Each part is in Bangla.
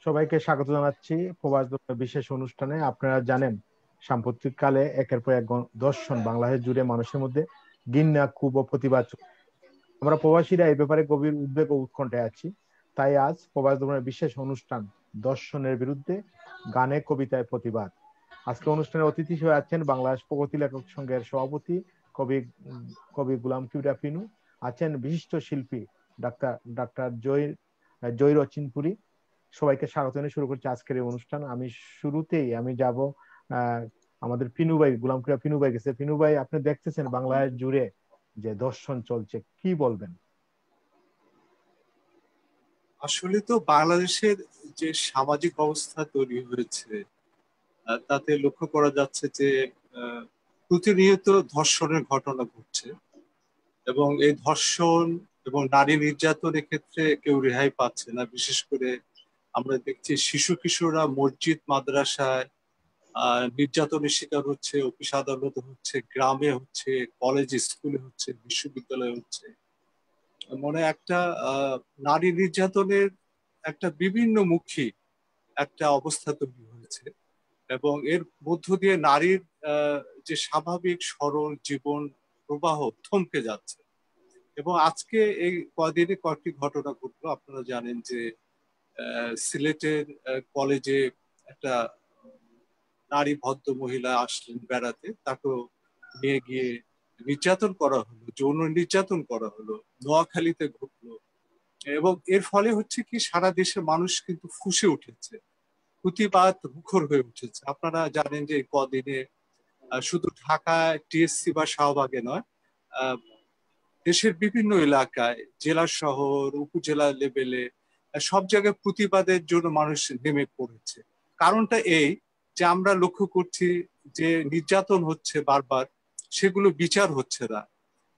সবাইকে স্বাগত জানাচ্ছি প্রবাস বিশেষ অনুষ্ঠানে। আপনারা জানেন সাম্প্রতিককালে একের পর এক দর্শন বাংলাদেশ জুড়ে মানুষের মধ্যে ঘৃণা, ক্ষোভ ও প্রতিবাদ। আমরা প্রবাসীরা এই ব্যাপারে গভীর উদ্বেগ ও উৎকণ্ঠায় আছি। তাই আজ প্রবাস দর্শনের বিশেষ অনুষ্ঠান দর্শনের বিরুদ্ধে গানে কবিতায় প্রতিবাদ। আজকে অনুষ্ঠানের অতিথি হয়ে আছেন বাংলাদেশ প্রগতি লেখক সংঘের সভাপতি কবি কবি গোলাম কিবরিয়া পিনু, আছেন বিশিষ্ট শিল্পী ডাক্তার জহির চিনপুরি। সবাইকে স্বাগত জানিয়ে শুরু করছি আজকের এই অনুষ্ঠান। শুরুতেই আমি যাব আমাদের পিনু ভাই, গোলাম কিবরিয়া পিনু ভাই গেছে। পিনু ভাই, আপনি দেখতেছেন বাংলাদেশ জুড়ে যে দর্শন চলছে, কি বলবেন? আসলে তো বাংলাদেশের যে সামাজিক অবস্থা তৈরি হয়েছে তাতে লক্ষ্য করা যাচ্ছে যে প্রতিনিয়ত ধর্ষণের ঘটনা ঘটছে এবং এই ধর্ষণ এবং নারী নির্যাতনের ক্ষেত্রে কেউ রেহাই পাচ্ছে না। বিশেষ করে আমরা দেখছি শিশু কিশোররা মসজিদ মাদ্রাসায় নির্যাতনের শিকার হচ্ছে, অফিস আদালতে হচ্ছে, গ্রামে হচ্ছে, কলেজ স্কুলে হচ্ছে, বিশ্ববিদ্যালয়ে হচ্ছে। মানে একটা নারী নির্যাতনের একটা বিভিন্ন মুখী একটা অবস্থা তৈরি হয়েছে এবং এর মধ্য দিয়ে নারীর যে স্বাভাবিক সরল জীবন প্রবাহ থমকে যাচ্ছে। এবং আজকে এই কদিনে কয়েকটি ঘটনা ঘটলো। আপনারা জানেন যে সিলেটের কলেজে একটা নারী ভদ্র মহিলা আসলেন বেড়াতে, তাকে নিয়ে গিয়ে নির্যাতন করা হলো, যৌন নির্যাতন করা হলো, নোয়াখালীতে ঘটলো। এবং এর ফলে হচ্ছে কি সারা দেশের মানুষ কিন্তু ফুঁসে উঠেছে, প্রতিবাদ মুখর হয়ে উঠেছে। আপনারা জানেন যে কদিনে শুধু ঢাকায় টিএসসি বা শাহবাগে নয়, দেশের বিভিন্ন এলাকায়, জেলা শহর উপজেলা লেভেলে সব জায়গায় প্রতিবাদের জন্য মানুষ নেমে পড়েছে। কারণটা এই যে আমরা লক্ষ্য করছি যে নির্যাতন হচ্ছে বারবার, সেগুলো বিচার হচ্ছে না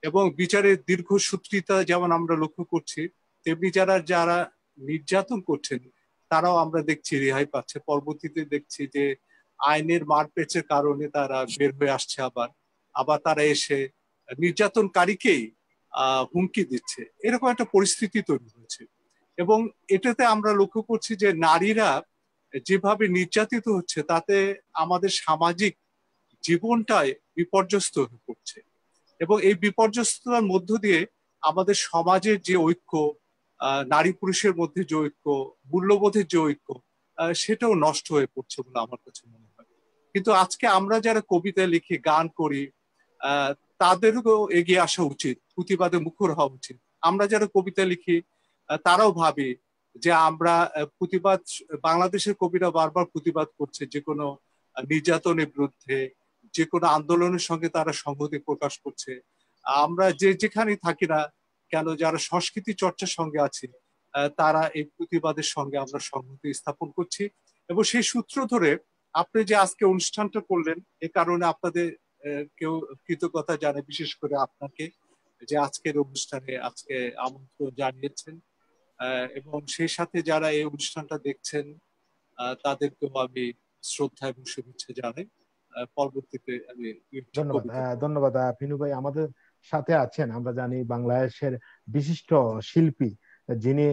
এবং বিচারের দীর্ঘসূত্রিতা যেমন আমরা লক্ষ্য করছি, তেমনি যারা নির্যাতন করছেন তারাও আমরা দেখছি রেহাই পাচ্ছে। পরবর্তীতে দেখছি যে আইনের মারপ্যাচের কারণে তারা বের হয়ে আসছে, আবার তারা এসে নির্যাতনকারীকেই হুমকি দিচ্ছে। এরকম একটা পরিস্থিতি তৈরি হয়েছে এবং এটাতে আমরা লক্ষ্য করছি যে নারীরা যেভাবে নির্যাতিত হচ্ছে তাতে আমাদের সামাজিক জীবনটাই বিপর্যস্ত হয়ে পড়ছে এবং এই বিপর্যস্ততার মধ্য দিয়ে আমাদের সমাজের যে ঐক্য, নারী পুরুষের মধ্যে যে ঐক্য, মূল্যবোধের যে ঐক্য, সেটাও নষ্ট হয়ে পড়ছে বলে আমার কাছে মনে হয়। কিন্তু আজকে আমরা যারা কবিতা লিখি, গান করি, তাদেরও এগিয়ে আসা উচিত, প্রতিবাদে মুখর হওয়া উচিত। আমরা যারা কবিতা লিখি তারাও ভাবি যে আমরা প্রতিবাদ, বাংলাদেশের কবিরা বারবার প্রতিবাদ করছে যে কোনো নির্যাতনের বিরুদ্ধে, যে কোনো আন্দোলনের সঙ্গে তারা সংহতি প্রকাশ করছে। আমরা যেখানেই থাকি না কেন, যারা সংস্কৃতি চর্চার সঙ্গে আছি তারা এই প্রতিবাদের সঙ্গে আমরা সংহতি স্থাপন করছি। এবং সেই সূত্র ধরে আপনি যে আজকে অনুষ্ঠানটা করলেন, এ কারণে আপনাদের কেউ কৃতজ্ঞতা জানে, বিশেষ করে আপনাকে যে আজকের অনুষ্ঠানে আজকে আমন্ত্রণ জানিয়েছেন এবং সেই সাথে যারা এই অনুষ্ঠানটা দেখছেন তাদেরকেও আমি শ্রদ্ধা এবং শুভেচ্ছা জানাই। পরবর্তীতে আমি ধন্যবাদ পিনু ভাই। আমাদের সাথে আছেন, আমরা জানি, বাংলাদেশের বিশিষ্ট শিল্পী, যিনি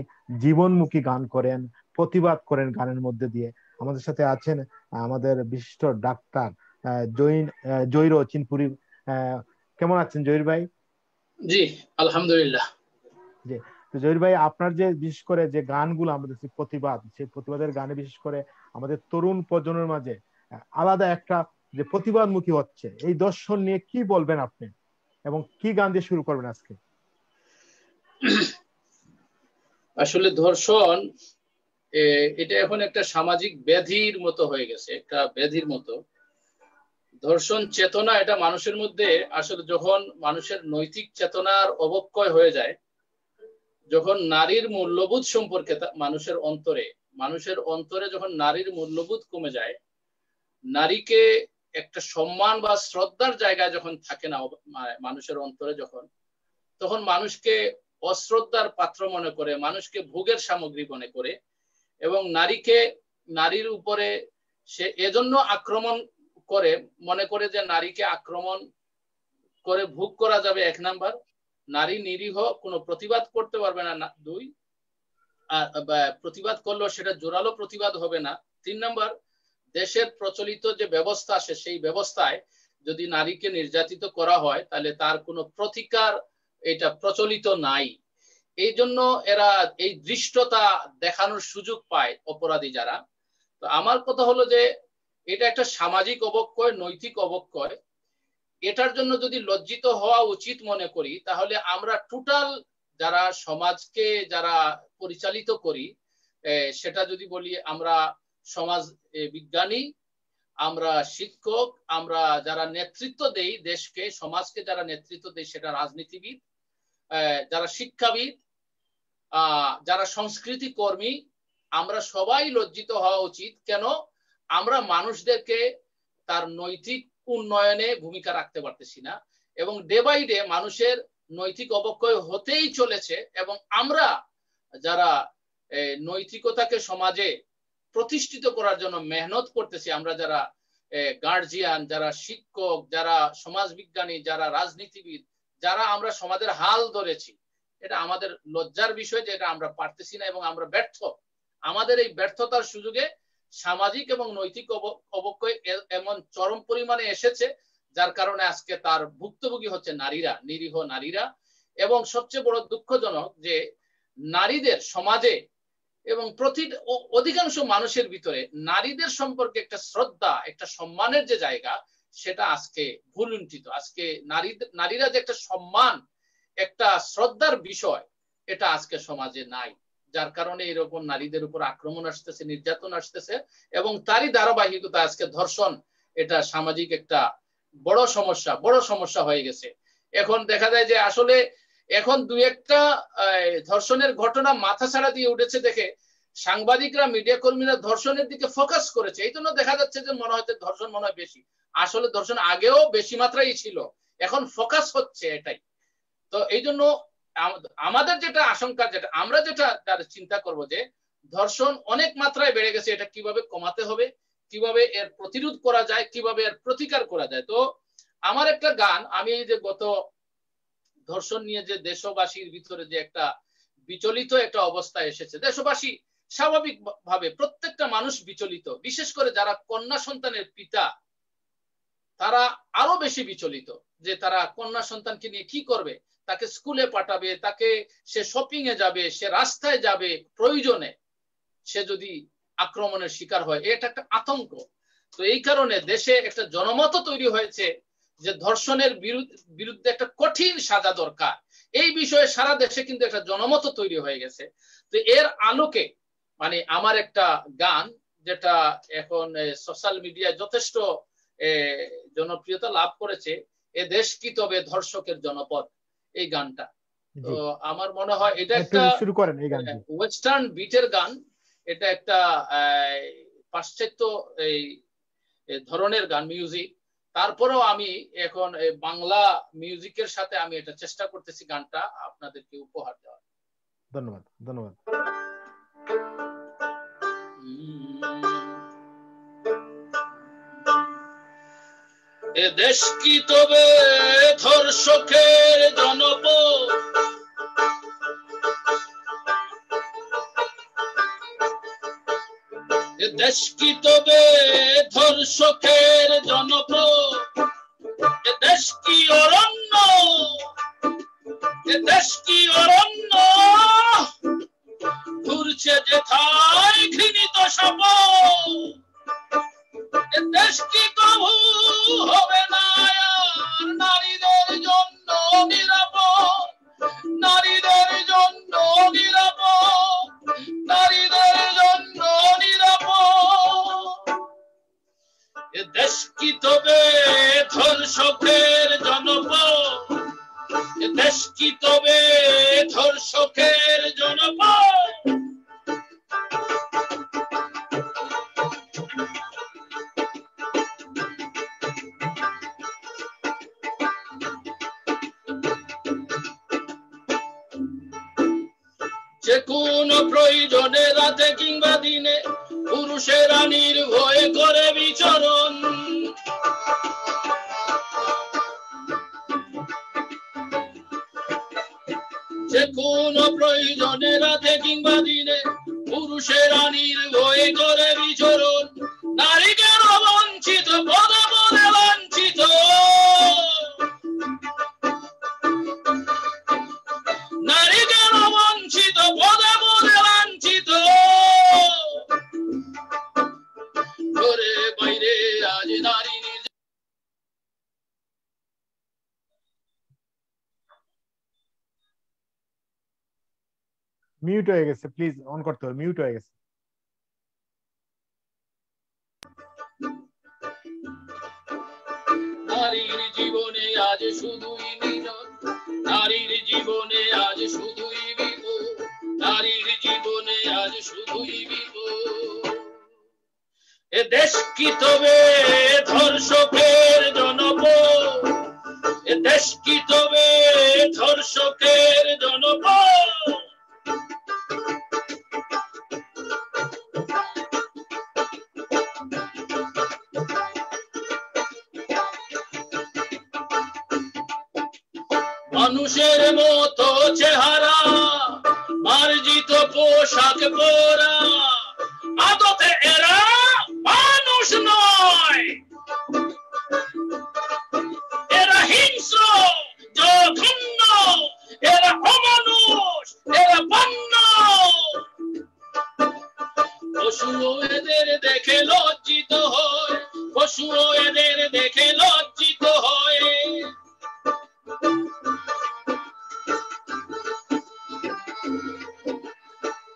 জীবনমুখী গান করেন, প্রতিবাদ করেন গানের মধ্যে দিয়ে। আমাদের সাথে আছেন আমাদের বিশিষ্ট ডাক্তার জহির চিনপুরি। কেমন আছেন জহির ভাই? জি আলহামদুলিল্লাহ। জি, জহির ভাই, আপনার যে বিশেষ করে যে গানগুলো আমাদের প্রতিবাদ, সেই প্রতিবাদের গানে বিশেষ করে আমাদের তরুণ প্রজন্মের মাঝে আলাদা একটা যে প্রতিবাদমুখী হচ্ছে, এই দর্শন নিয়ে কি বলবেন আপনি এবং কি গান দিয়ে শুরু করবেন আজকে? আসলে ধর্ষণ এটা এখন একটা সামাজিক ব্যাধির মতো হয়ে গেছে, একটা ব্যাধির মতো। ধর্ষণ চেতনা এটা মানুষের মধ্যে আসলে যখন মানুষের নৈতিক চেতনার অবক্ষয় হয়ে যায়, যখন নারীর মূল্যবোধ সম্পর্কে মানুষের অন্তরে যখন নারীর মূল্যবোধ কমে যায়, নারীকে একটা সম্মান বা শ্রদ্ধার জায়গায় যখন থাকে না মানুষের অন্তরে, তখন মানুষকে অশ্রদ্ধার পাত্র মনে করে, মানুষকে ভোগের সামগ্রী মনে করে এবং নারীর উপরে সে এজন্য আক্রমণ করে, মনে করে যে নারীকে আক্রমণ করে ভোগ করা যাবে এক নাম্বার, নারী নিরীহ কোনো প্রতিবাদ করতে পারবে না, 2 প্রতিবাদ করলেও সেটা জোরালো প্রতিবাদ হবে না। 3 নম্বর, দেশের প্রচলিত যে ব্যবস্থা আছে সেই ব্যবস্থায় যদি নারীকে নির্যাতিত করা হয় তাহলে তার কোনো প্রতিকার এটা প্রচলিত নাই। এই জন্য এরা এই দৃষ্টতা দেখানোর সুযোগ পায় অপরাধী যারা। তো আমার কথা হলো যে এটা একটা সামাজিক অবক্ষয়, নৈতিক অবক্ষয়। এটার জন্য যদি লজ্জিত হওয়া উচিত মনে করি তাহলে আমরা টোটাল যারা সমাজকে যারা পরিচালিত করি, সেটা যদি বলি আমরা সমাজ বিজ্ঞানী, আমরা শিক্ষক, আমরা যারা নেতৃত্ব দেই দেশকে, সমাজকে যারা নেতৃত্ব দেই সেটা রাজনীতিবিদ, যারা শিক্ষাবিদ, যারা সংস্কৃতি কর্মী, আমরা সবাই লজ্জিত হওয়া উচিত। কেন? আমরা মানুষদেরকে তার নৈতিক উন্নয়নে ভূমিকা রাখতে পারতেছি না, এবং ডে বাই ডে মানুষের নৈতিক অবক্ষয় হতেই চলেছে। এবং আমরা যারা নৈতিকতাকে সমাজে প্রতিষ্ঠিত করার জন্য মেহনত করতেছি, আমরা যারা গার্জিয়ান, যারা শিক্ষক, যারা সমাজবিজ্ঞানী, যারা রাজনীতিবিদ, যারা আমরা সমাজের হাল ধরেছি, এটা আমাদের লজ্জার বিষয় যে এটা আমরা পারতেছি না এবং আমরা ব্যর্থ। আমাদের এই ব্যর্থতার সুযোগে সামাজিক এবং নৈতিক অবক্ষয় এমন চরম পরিমাণে এসেছে যার কারণে আজকে তার ভুক্তভোগী হচ্ছে নারীরা, নিরীহ নারীরা। এবং সবচেয়ে বড় দুঃখজনক যে নারীদের সমাজে এবং অধিকাংশ মানুষের ভিতরে নারীদের সম্পর্কে একটা শ্রদ্ধা, একটা সম্মানের যে জায়গা, সেটা আজকে ভুলুণ্ঠিত। আজকে নারীরা যে একটা সম্মান, একটা শ্রদ্ধার বিষয়, এটা আজকে সমাজে নাই। যার কারণে এরকম নারীদের উপর আক্রমণ আসতেছে, নির্যাতন আসতেছে, এবং তারই ধারাবাহিকতা আজকে ধর্ষণ, এটা সামাজিক একটা বড় সমস্যা হয়ে গেছে। এখন দেখা যায় যে আসলে এখন 2-1টা ধর্ষণের ঘটনা মাথাছাড়া দিয়ে উঠেছে দেখে সাংবাদিকরা, মিডিয়া কর্মীরা ধর্ষণের দিকে ফোকাস করেছে। এই জন্য দেখা যাচ্ছে যে মনে হচ্ছে ধর্ষণ মনে হয় বেশি। আসলে ধর্ষণ আগেও বেশি মাত্রায় ছিল, এখন ফোকাস হচ্ছে এটাই। তো এই জন্য আমাদের যেটা আশঙ্কা, যেটা আমরা চিন্তা করব যে ধর্ষণ অনেক মাত্রায় বেড়ে গেছে, এটা কিভাবে কমাতে হবে, কিভাবে এর প্রতিরোধ করা যায়, কিভাবে এর প্রতিকার করা যায়। তো আমার একটা গান, আমি এই যে গত ধর্ষণ নিয়ে যে দেশবাসীর ভিতরে যে একটা বিচলিত একটা অবস্থা এসেছে, দেশবাসী স্বাভাবিকভাবে প্রত্যেকটা মানুষ বিচলিত, বিশেষ করে যারা কন্যা সন্তানের পিতা তারা আরো বেশি বিচলিত যে তারা কন্যা সন্তানকে নিয়ে কি করবে। তাকে স্কুলে পাঠাবে, তাকে সে শপিং এ যাবে, সে রাস্তায় যাবে, প্রয়োজনে সে যদি আক্রমণের শিকার হয়, এটা একটা আতঙ্ক। তো এই কারণে দেশে একটা জনমত তৈরি হয়েছে যে ধর্ষণের বিরুদ্ধে একটা কঠিন সাজা দরকার। এই বিষয়ে সারা দেশে কিন্তু একটা জনমত তৈরি হয়ে গেছে। তো এর আলোকে মানে আমার একটা গান যেটা এখন সোশ্যাল মিডিয়ায় যথেষ্ট জনপ্রিয়তা লাভ করেছে, এ দেশ কি তবে ধর্ষকের জনপদ, এই গানটা। তো আমার মনে হয় এটা একটা শুরু করেন এই গান, ওয়েস্টার্ন বিটের গান, এটা একটা পাশ্চাত্য এই ধরনের গান, মিউজিক। তারপরেও আমি এখন বাংলা মিউজিকের সাথে আমি এটা চেষ্টা করতেছি গানটা আপনাদেরকে উপহার দেওয়ার। ধন্যবাদ, ধন্যবাদ। এ দেশ কি তবে ধর্ষকের জনপদ, এ দেশ কি তবে ধর্ষকের জনপদ, এ দেশ কি অরণ্য, এ দেশ কি অরণ্য, ঘুরছে যেথায় ঘৃণিত সাপ, এ দেশ কি কবু হবে না নারীদের জন্য নিরাপদ, নারীদের জন্য নিরাপদ, নারীদের জন্য নিরাপদ। এ দেশ কি তবে ধর্ষকের জনপদ, এ দেশ কি তবে ধর্ষকের জনপদ। যে কোন প্রয়োজনে রাতে কিংবা দিনে পুরুষেরা নির্ভয়ে করে বিচরণ, যে কোনো প্রয়োজনে রাতে কিংবা দিনে পুরুষেরা নির্ভয়ে করে বিচরণ, নারী কেন বঞ্চিত, পদে পদে লাঞ্ছিত, নারী কেন বঞ্চিত, পদে পদে লাঞ্ছিত, ঘরে বাইরে আজ নারী মিউট হয়ে গেছে, প্লিজ অন করতে হবে, মিউট হয়ে গেছে। নারীর জীবনে আজ শুধুই মিলন, নারীর জীবনে আজ শুধুই বিপদ, নারীর জীবনে আজ শুধুই বিপদ। এ দেশ কি তবে ধর্ষকের জনপদ, এ দেশ কি তবে ধর্ষকের জনপদ। মানুষের মতো চেহারা, মার্জিত পোশাক পরা, আদতে এরা মানুষ নয়, এরা হিংস্র, জঘন্য, এরা অমানুষ, এরা বন্য। পশুও এদের দেখে লজ্জিত হয়, পশুও এদের দেখে লজ্জিত হয়।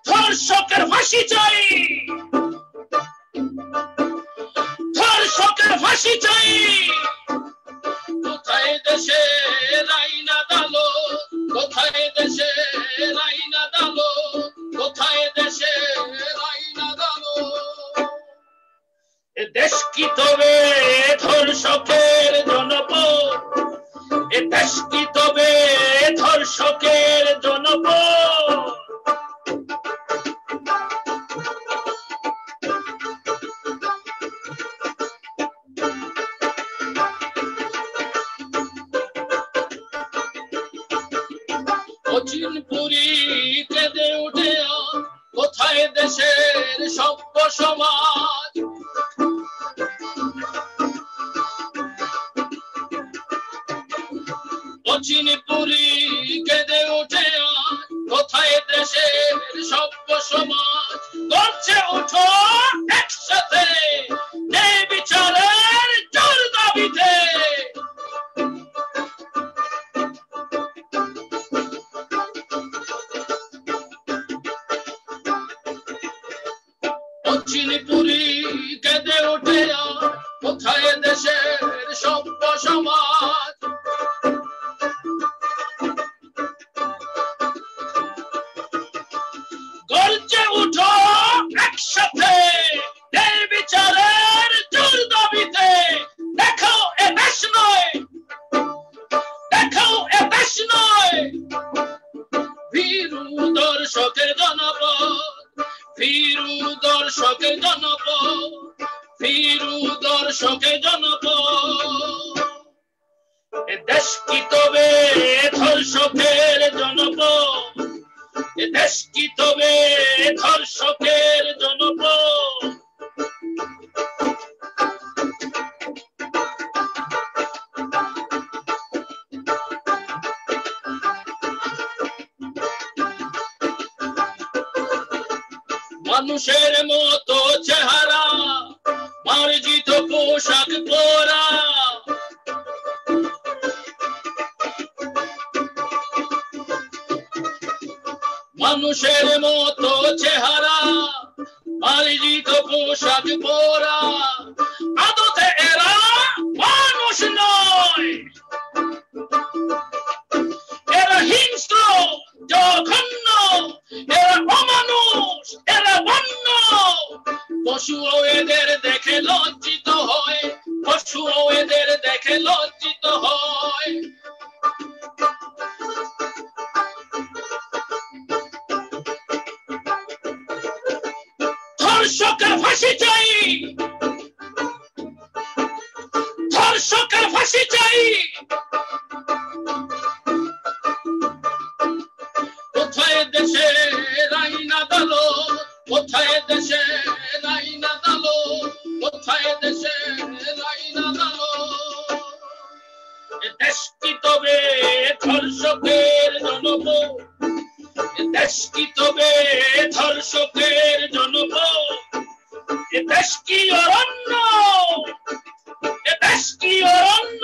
ধর্ষকের ফাঁসি চাই, ধর্ষকের ফাঁসি চাই। কোথায় দেশে আইন আদালত, কোথায় দেশে আইন আদালত, কোথায় দেশে আইন আদালত। এ দেশ কি তবে ধর্ষকের জনপদ, এ দেশ কি তবে ধর্ষকের জনপদ। অচিনপুরি কেঁদে উঠে কোথায় দেশের সভ্য সমাজ। অচিনপুরি কেঁদে উঠে কোথায় দেশের সভ্য সমাজ। করছে উঠো একসাথে ন্যায় বিচারের জোর দাবিতে। অচিনপুরি কেঁদে উঠে কোথায় দেশের সভ্য সমাজ। গর্জে উঠো একসাথে ন্যায় বিচারের জোর দাবিতে। দেখাও এ দেশ নয়, দেখাও এ দেশ নয়। ভীরু দর্শকের জনপদ, ভীরু দর্শকের জনপদ, ভীরু দর্শকের জনপদ। এ দেশ কি তবে ধর্ষকের জনপদ, এ দেশ কি তবে ধর্ষকের জনপদ। মানুষের মতো চেহারা, মার্জিত পোশাক পরা, মানুষের মতো চেহারা, মার্জিত পোশাক পরা, আদতে এরা মানুষ নয়, এরা হিংস্র, জঘন্য, এরা অমানুষ, এরা বন্য। পশুও এদের দেখে লজ্জিত হয়, পশুও এদের দেখে লজ্জিত হয়। ধর্ষকের ফাঁসি চাই, ধর্ষকের ফাঁসি চাই। দেশে রাইনা দালো, কোথায় দেশে রাইনা দালো, কোথায় দেশে রাইনা দালো। দেশ কি তবে ধর্ষকের জনপদ, দেশ কি তবে ধর্ষকের জনপদ, দেশ কি অরণ্য, দেশ কি অরণ্য,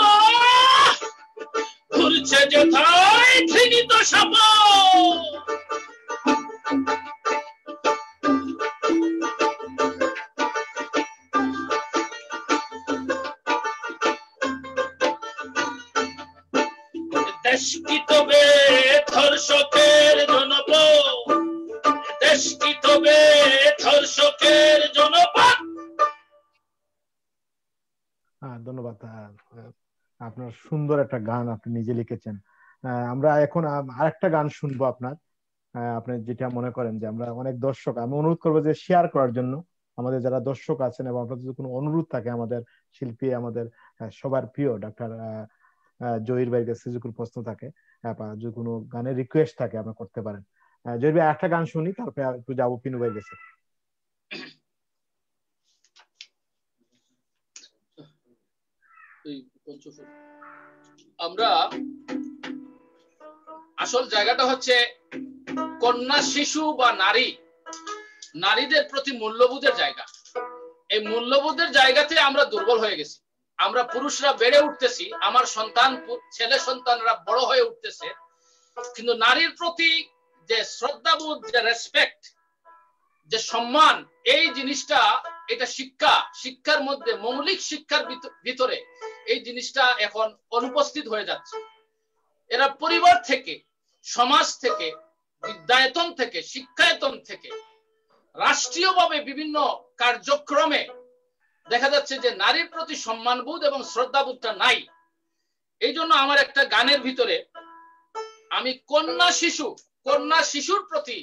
ঘুরছে যেথায় ঘৃণিত সাপ। দেশ কি তবে ধর্ষকের জনপদ, দেশ কি তবে ধর্ষকের জনপদ। ধন্যবাদ। আপনার সুন্দর একটা গান আপনি নিজে লিখেছেন। আমরা এখন আরেকটা গান শুনবো আপনার। আপনি যেটা মনে করেন যে আমরা অনেক দর্শক, আমি অনুরোধ করবো যে শেয়ার করার জন্য আমাদের যারা দর্শক আছেন, এবং আপনাদের যদি কোনো অনুরোধ থাকে আমাদের শিল্পী, আমাদের সবার প্রিয় ডাক্তার জহির ভাইয়ের কাছে যদি কোনো প্রশ্ন থাকে বা যদি কোনো গানের রিকোয়েস্ট থাকে আপনি করতে পারেন। জহির ভাই একটা গান শুনি, তারপরে একটু যাবো পিনু ভাইয়ের কাছে। আমরা আসল জায়গাটা হচ্ছে কন্যা, শিশু বা নারী, নারীদের প্রতি মূল্যবোধের জায়গা। এই মূল্যবোধের জায়গাতে আমরা দুর্বল হয়ে গেছি। আমরা পুরুষরা বেড়ে উঠতেছি, আমার সন্তান, ছেলে সন্তানরা বড় হয়ে উঠতেছে, কিন্তু নারীর প্রতি যে শ্রদ্ধাবোধ, যে রেসপেক্ট, যে সম্মান, এই জিনিসটা, এটা শিক্ষার মধ্যে, মৌলিক শিক্ষার ভিতরে এই জিনিসটা এখন অনুপস্থিত হয়ে যাচ্ছে। এরা পরিবার থেকে, সমাজ থেকে, বিদ্যায়তন থেকে, শিক্ষায়তন থেকে, রাষ্ট্রীয়ভাবে বিভিন্ন কার্যক্রমে দেখা যাচ্ছে যে নারীর প্রতি সম্মানবোধ এবং শ্রদ্ধাবোধটা নাই। এই জন্য আমার একটা গানের ভিতরে আমি কন্যা শিশুর প্রতি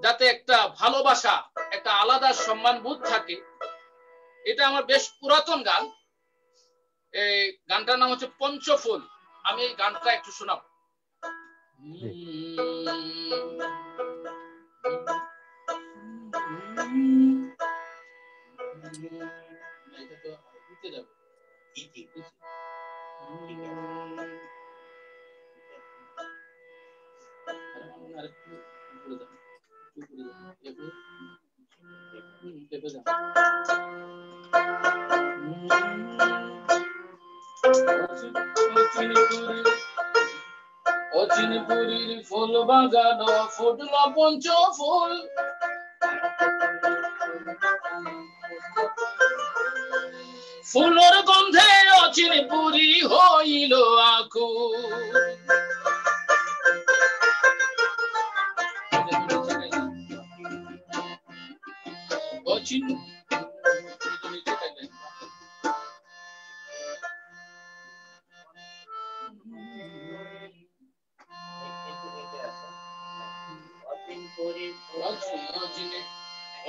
যাতে একটা ভালোবাসা, একটা আলাদা সম্মানবোধ থাকে, এটা আমার বেশ পুরাতন গান। এই গানটার নাম হচ্ছে পঞ্চফুল। আমি এই গানটা একটু শোনাবো। অচিনপুরীর ফুল বাগানো ফুটল পঞ্চফুল, ফুলের গন্ধে অচিনপুরী হইল আকুল।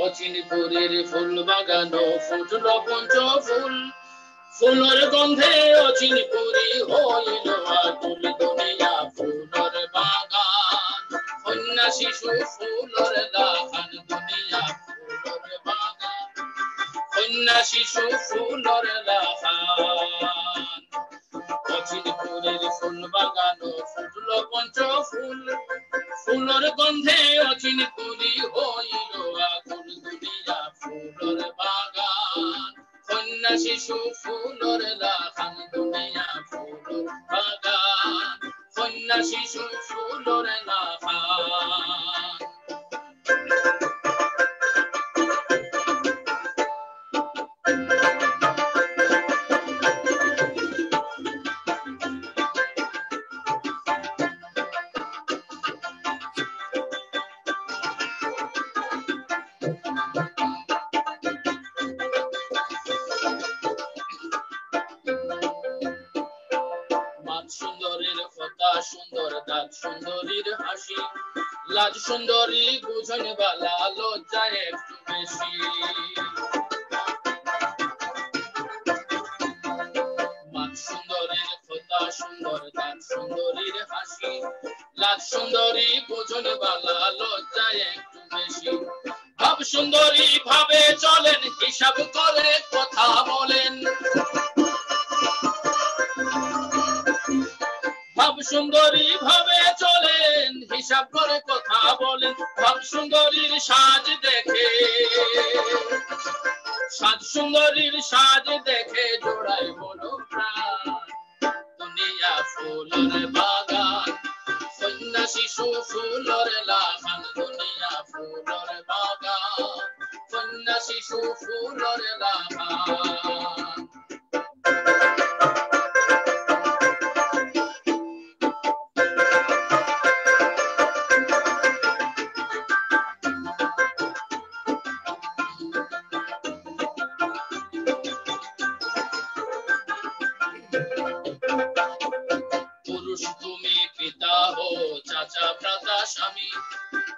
অচিনপুরীর ফুল বাগানো ফুটল পঞ্চফুল, ফুলের গন্ধে অচিনপুরী হইল আকুল। দুনিয়া ফুলের বাগান, কন্যা শিশু ফুলের দাহান। দুনিয়া ফুলের বাগান, কন্যা শিশু ফুলের দাহান। অচিনপুরীর ফুল বাগানো ফুটল পঞ্চফুল, ফুলের গন্ধে অচিনপুরী হইল আকুল। দুনিয়া ফুলের বাগান, কন্যা শিশু ফুলের দাহান। দুনিয়া ফুলের বাগান, কন্যা শিশু ফুলের দাহান। সুন্দরীর হাসি, লাজ সুন্দরী বুঝন বালা, লজ্জা একটু বেশি। মাত সুন্দরীর কথা সুন্দর, দাঁত সুন্দরীর হাসি, লাজ সুন্দরী বোঝন বালা লজ্জায় একটু বেশি। ভাব সুন্দরী ভাবে চলেন, হিসাব করে কথা বলেন। ভাব সুন্দরী ভাবে চলেন, হিসাব করে কথা বলেন। ভাব সুন্দরীর সাজ দেখে, সাজ সুন্দরীর সাজ দেখে জোড়ায় মনো প্রাণ। দুনিয়া ফুলের বাগান, কন্যা শিশু ফুলের লাগান। দুনিয়া ফুলের বাগান, কন্যা শিশু ফুলের লাগান। পুরুষ তুমি পিতা হো, চাচা ভ্রাতা স্বামী,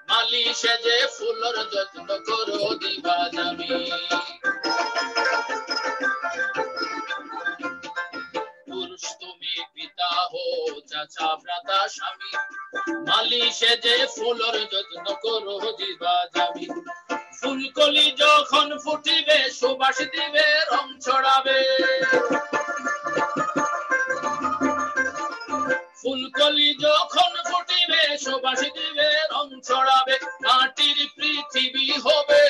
মালি সেজে ফুলের যত্ন করো দিবা দামি। পুরুষ তুমি পিতা হো, চাচা ভ্রাতা স্বামী, মালি সেজে ফুলের যত্ন করো দিবা দামি। ফুলকলি যখন ফুটিবে, সুবাস দিবে, রং ছড়াবে। ফুলকলি যখন ফুটিবে, সুবাস দিবে, রং ছড়াবে। মাটির পৃথিবী হবে,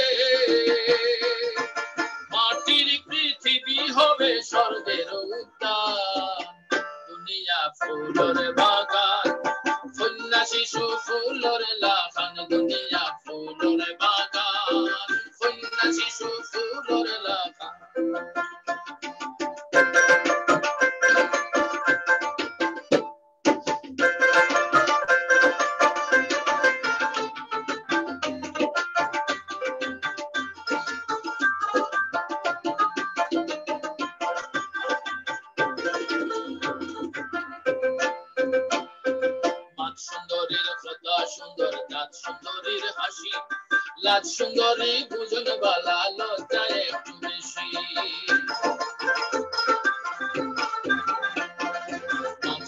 মাটির পৃথিবী হবে স্বর্গের উদ্যান। দুনিয়া ফুলের বাগান, কন্যা শিশু ফুলের লাগান। দুনিয়া ফুলের বাগান, কন্যা শিশু ফুলের লাগান। সুন্দরীর কথা সুন্দর, দাঁত সুন্দরীর হাসি, লাজ সুন্দরী বুঝন বালা লজ্জায় একটু বেশি।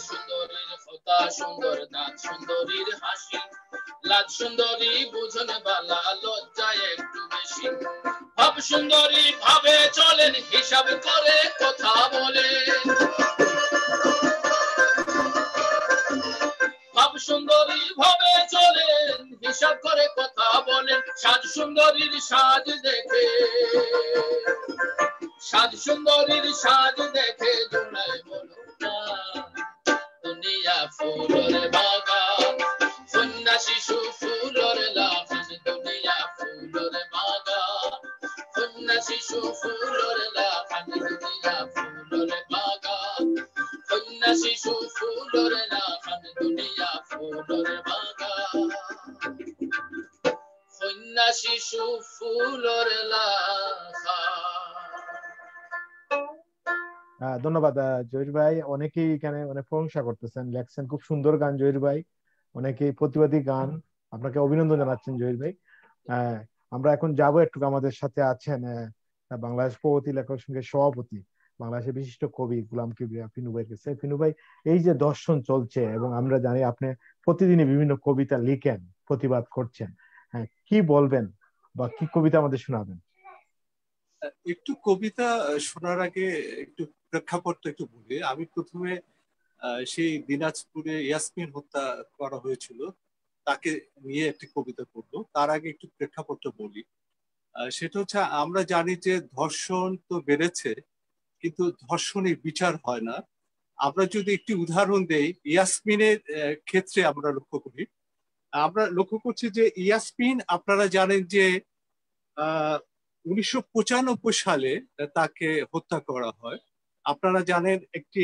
সুন্দরীর কথা সুন্দর, দাঁত সুন্দরীর হাসি, লাজ সুন্দরী বুঝন বালা লজ্জায় একটু বেশি। ভাব সুন্দরী ভাবে চলেন, হিসাব করে কথা বলেন। ভাব সুন্দরী ভাবে চলেন, হিসাব করে কথা বলেন। সাজ সুন্দরীর সাজ দেখে, সাজ সুন্দরীর সাজ দেখে জোড়ায় বলো না। দুনিয়া ফুলের বাগান, কন্যা শিশু ফুলের লাগান। দুনিয়া ফুলের বাগান, কন্যা শিশু ফুলের লাগান। দুনিয়া ফুলের বাগান, কন্যা শিশু ফুলের লাগান। দুনিয়া ফুলের বাগান, কন্যা শিশু ফুলের লাগান। ধন্যবাদ জহির ভাই। অনেকেই এখানে অনেক প্রশংসা করতেছেন, লেখছেন খুব সুন্দর গান জহির ভাই, অনেকেই প্রতিবাদী গান। আপনাকে অভিনন্দন জানাচ্ছেন জহির ভাই। আমরা এখন যাব একটু, আমাদের সাথে আছেন বাংলাদেশ প্রগতি লেখক সংঘের সভাপতি, বাংলাদেশের বিশিষ্ট কবি গোলাম কিবরিয়া ফিনু ভাইয়ের কাছে। ফিনু ভাই, এই যে দর্শন চলছে এবং আমরা জানি আপনি প্রতিদিনই বিভিন্ন কবিতা লিখেন, প্রতিবাদ করছেন, হ্যাঁ, কি বলবেন বা কি কবিতা আমাদের শোনাবেন? একটু কবিতা শোনার আগে একটু প্রেক্ষাপটটা একটু বলি। আমি প্রথমে সেই দিনাজপুরে ইয়াসমিন হত্যা করা হয়েছিল, তাকে নিয়ে একটি কবিতা পড়বো। তার আগে একটু প্রেক্ষাপটটা বলি। সেটা হচ্ছে, আমরা জানি যে ধর্ষণ তো বেড়েছে, কিন্তু ধর্ষণের বিচার হয় না। আমরা যদি একটি উদাহরণ দেই, ইয়াসমিনের ক্ষেত্রে আমরা লক্ষ্য করছি যে ইয়াসমিন, আপনারা জানেন যে 1995 সালে তাকে হত্যা করা হয়। আপনারা জানেন একটি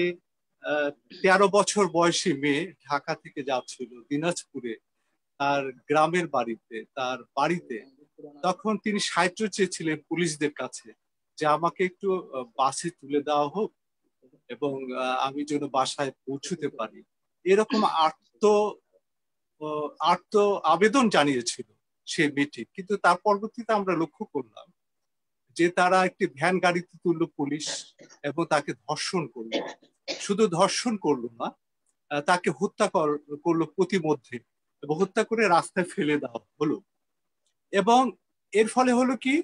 13 বছর বয়সী মেয়ে ঢাকা থেকে যাচ্ছিল দিনাজপুরে তার গ্রামের বাড়িতে, তার বাড়িতে। তখন তিনি সাহায্য চেয়েছিলেন পুলিশদের কাছে যে আমাকে একটু বাসে তুলে দেওয়া হোক এবং আমি যেন বাসায় পৌঁছতে পারি, এরকম আর্ত আবেদন জানিয়েছিল সেই মেয়েটি। কিন্তু তার পরবর্তীতে আমরা লক্ষ্য করলাম যে তারা একটি ভ্যান গাড়িতে তুললো পুলিশ এবং তাকে ধর্ষণ করলো। শুধু ধর্ষণ করলো না, তাকে হত্যা করলো প্রতিমধ্যে, এবং হত্যা করে রাস্তায় ফেলে দেওয়া হলো। এবং এর ফলে হলো কি,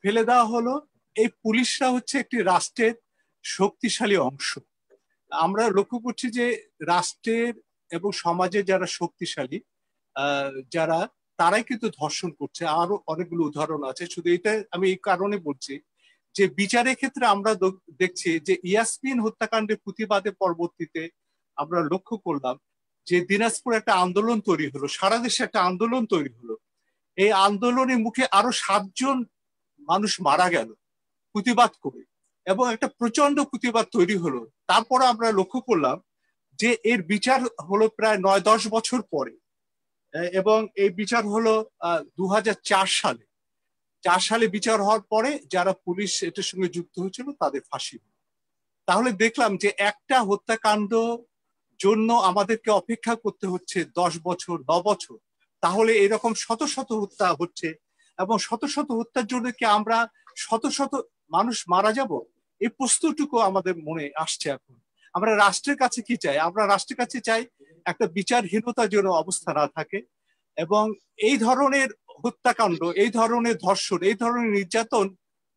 ফেলে দেওয়া হলো, এই পুলিশরা হচ্ছে একটি রাষ্ট্রের শক্তিশালী অংশ। আমরা লক্ষ্য করছি যে রাষ্ট্রের এবং সমাজে যারা শক্তিশালী, যারা, তারাই কিন্তু ধর্ষণ করছে। আরো অনেকগুলো উদাহরণ আছে, শুধু এটা আমি এই কারণে বলছি যে বিচারের ক্ষেত্রে আমরা দেখছি যে ইয়াসমিন হত্যাকাণ্ডের প্রতিবাদে পরবর্তীতে আমরা লক্ষ্য করলাম যে দিনাজপুর একটা আন্দোলন তৈরি হলো, সারা দেশে একটা আন্দোলন তৈরি হলো। এই আন্দোলনের মুখে আরো 7 জন মানুষ মারা গেল প্রতিবাদ করে, এবং একটা প্রচন্ড প্রতিবাদ তৈরি হলো। তারপরে আমরা লক্ষ্য করলাম যে এর বিচার হলো প্রায় 9-10 বছর পরে, এবং এই বিচার হলো 2004 সালে। 4 সালে বিচার হওয়ার পরে যারা পুলিশ এটার সঙ্গে যুক্ত হয়েছিল তাদের ফাঁসি হলো। তাহলে দেখলাম যে একটা হত্যাকাণ্ড জন্য আমাদেরকে অপেক্ষা করতে হচ্ছে 10 বছর 9 বছর, তাহলে এরকম শত শত হত্যা হচ্ছে, এবং শত শত হত্যার জন্য কি আমরা শত শত মানুষ মারা যাব? এই প্রশ্নটুকু আমাদের মনে আসছে এখন। আমরা রাষ্ট্রের কাছে কি চাই? আমরা রাষ্ট্রের কাছে চাই একটা বিচারহীনতার জন্য অবস্থা না থাকে, এবং এই ধরনের হত্যাকাণ্ড, এই ধরনের ধর্ষণ, এই ধরনের নির্যাতন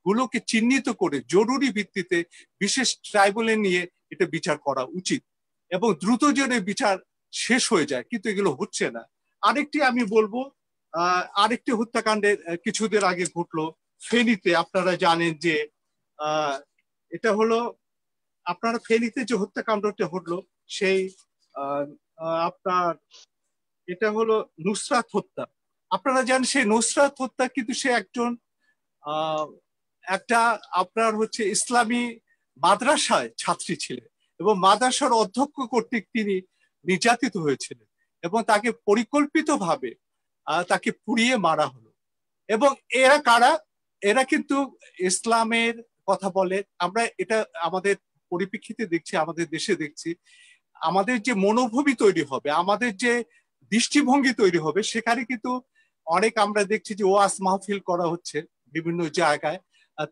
গুলোকে চিহ্নিত করে জরুরি ভিত্তিতে বিশেষ ট্রাইব্যুনালে নিয়ে এটা বিচার করা উচিত, এবং দ্রুত যেন বিচার শেষ হয়ে যায়, কিন্তু এগুলো হচ্ছে না। আরেকটি আমি বলবো, আরেকটি হত্যাকাণ্ডের কিছুদিন আগে ঘটলো ফেনীতে। আপনারা জানেন যে এটা হলো, আপনারা ফেনীতে যে হত্যাকাণ্ডটা হলো সেই আপনার এটা হলো নুসরাত হত্যা। আপনারা জানেন সেই নুসরাত হত্যা কিন্তু সে একজন একটা আপনার হচ্ছে ইসলামী মাদ্রাসায় ছাত্রী ছিলেন, এবং মাদ্রাসার অধ্যক্ষ কর্তৃক তিনি নির্যাতিত হয়েছিলেন, এবং তাকে পরিকল্পিতভাবে তাকে পুড়িয়ে মারা হলো। এবং এরা কারা? এরা কিন্তু ইসলামের কথা বলে। আমরা এটা আমাদের পরিপ্রেক্ষিতে দেখছি, আমাদের দেশে দেখছি। আমাদের যে মনোভূমি তৈরি হবে, আমাদের যে দৃষ্টিভঙ্গি তৈরি হবে, সেখানে কিন্তু অনেক আমরা দেখছি যে ওয়াজ মাহফিল করা হচ্ছে বিভিন্ন জায়গায়,